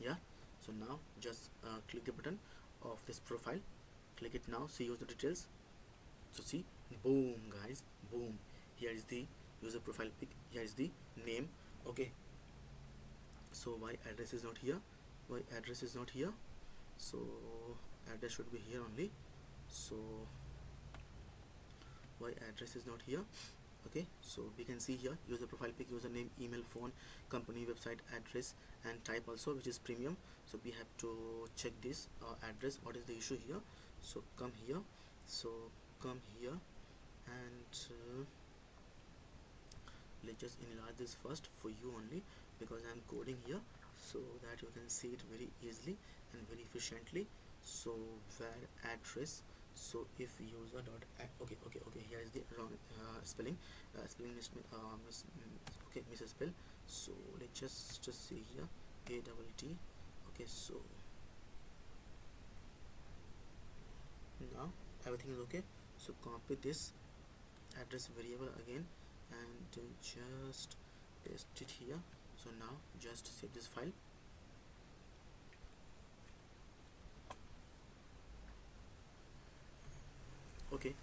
Yeah, so now just click the button of this profile, click it now, see user details. So see, boom guys, boom, here is the user profile pic, here is the name. Okay, so why address is not here, why address is not here, so address should be here only. So why address is not here? Okay, so we can see here user profile pic, username, email, phone, company website address, and type also, which is premium. So we have to check this address, what is the issue here. So come here, so come here, and let's just enlarge this first for you only, because I'm coding here so that you can see it very easily and very efficiently. So where address, so if user dot okay, here is the wrong spelling, okay, misspell. So let's just see here, a double t. Okay, so now everything is okay. So copy this address variable again and just paste it here. So now just save this file. Okay,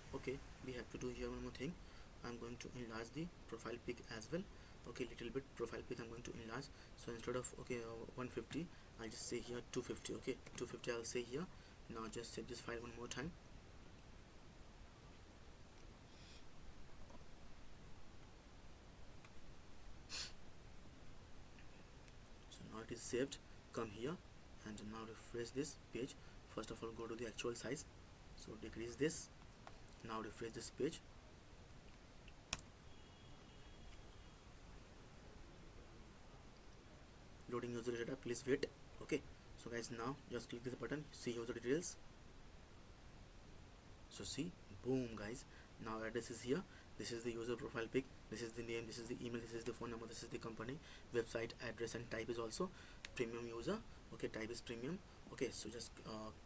we have to do here one more thing. I'm going to enlarge the profile pic as well. Okay, little bit profile pic I'm going to enlarge. So instead of 150, I'll just say here 250. Okay, 250 I'll say here. Now just save this file one more time. So now it is saved. Come here and now refresh this page. First of all, go to the actual size, so decrease this. Now refresh this page. Loading user data, please wait. Okay, so guys, now just click this button, see user details. So see, boom guys, now address is here, this is the user profile pic, this is the name, this is the email, this is the phone number, this is the company website address, and type is also premium user. Okay, type is premium. Okay, so just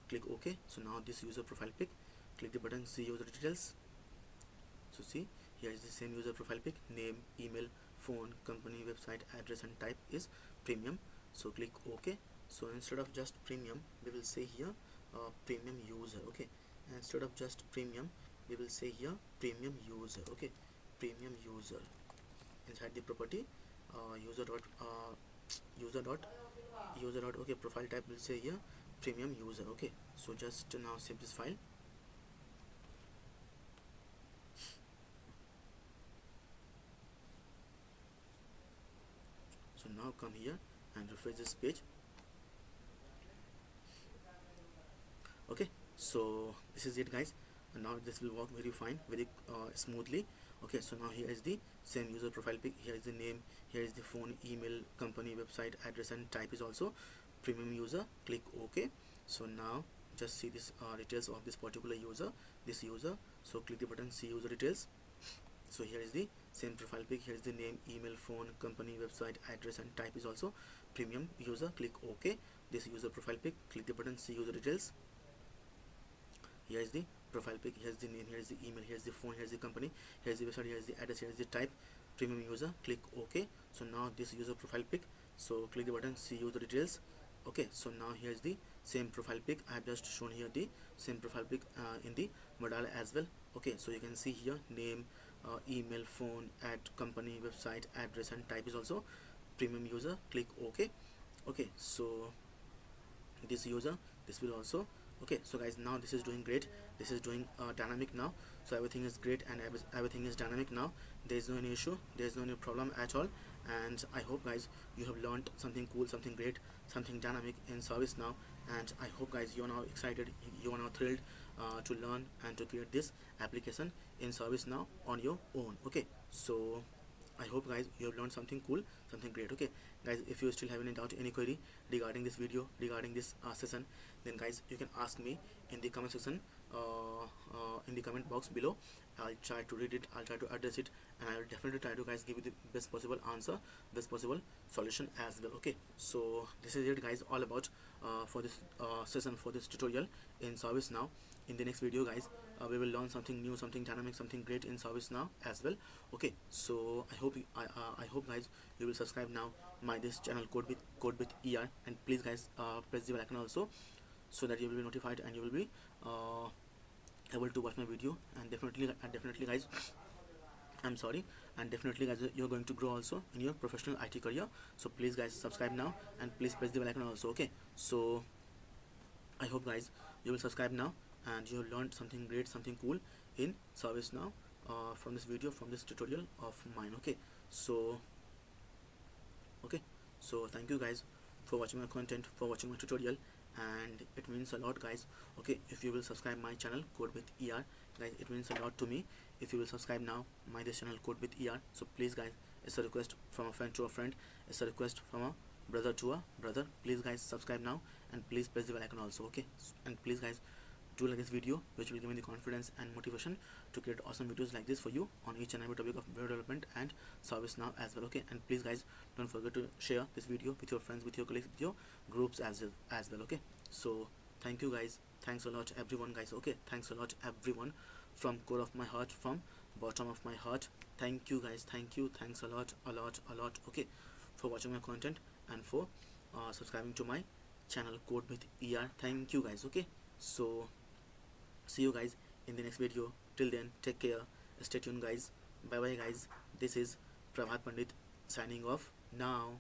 click OK. So now this user profile pic, click the button, see user details. So see, here is the same user profile pic, name, email, phone, company website address, and type is premium. So click OK. So instead of just premium, we will say here premium user. Okay, instead of just premium, we will say here premium user. Okay, premium user. Inside the property user dot okay, profile type will say here premium user. Okay, so just now save this file. So now come here and refresh this page. Okay, so this is it guys, and now this will work very fine, very smoothly. Okay, so now here is the same user profile pic, here is the name, here is the phone, email, company website address, and type is also premium user. Click OK. So now just see this details of this particular user, this user. So click the button, see user details. So here is the same profile pic, here is the name, email, phone, company website address, and type is also premium user. Click OK. This user profile pic, click the button, see user details. Here is the profile pic, here is the name, here is the email, here is the phone, here is the company, here is the website, here is the address, here is the type, premium user. Click OK. So now this user profile pic, so click the button, see user details. Okay, so now here is the same profile pic. I have just shown here the same profile pic in the modal as well. Okay, so you can see here name, email, phone, company website address, and type is also premium user. Click OK. Okay, so this user, this will also. Okay, so guys, now this is doing great, this is doing dynamic now. So everything is great and everything is dynamic now. There is no any issue, there is no any problem at all. and I hope guys you have learned something cool, something great, something dynamic in ServiceNow. And I hope guys you are now excited, you are now thrilled to learn and to create this application in ServiceNow on your own. Okay, so I hope guys you have learned something cool, something great. Okay guys, if you still have any doubt, any query regarding this video, regarding this session, then guys you can ask me in the comment section, in the comment box below. I'll try to read it, I'll try to address it, and I will definitely try to guys give you the best possible answer, best possible solution as well. Okay, so this is it guys, all about for this session, for this tutorial in ServiceNow. In the next video guys, we will learn something new, something dynamic, something great in ServiceNow as well. Okay, so I hope guys you will subscribe now my this channel, code with ER, and please guys press the bell icon also, so that you will be notified and you will be able to watch my video. And definitely guys, I'm sorry, and definitely guys you're going to grow also in your professional IT career. So please guys subscribe now, and please press the bell icon also. Okay, so I hope guys you will subscribe now, and you have learned something great, something cool in ServiceNow from this video, from this tutorial of mine. Okay, so okay, so thank you guys for watching my content, for watching my tutorial, and it means a lot guys. Okay, if you will subscribe my channel code with ER guys, it means a lot to me if you will subscribe now my this channel code with ER. So please guys, it's a request from a friend to a friend, it's a request from a brother to a brother. Please guys subscribe now, and please press the bell icon also. Okay, and please guys do like this video, which will give me the confidence and motivation to create awesome videos like this for you on each and every topic of web development and ServiceNow as well. Okay, and please guys don't forget to share this video with your friends, with your colleagues, with your groups as well. Okay, so thank you guys, thanks a lot everyone guys. Okay, thanks a lot everyone, from core of my heart, from bottom of my heart. Thank you guys, thank you, thanks a lot, a lot, a lot. Okay, for watching my content and for subscribing to my channel code with ER. Thank you guys. Okay, so see you guys in the next video. Till then, take care, stay tuned guys. Bye bye guys, this is Prabhat Pandit signing off now.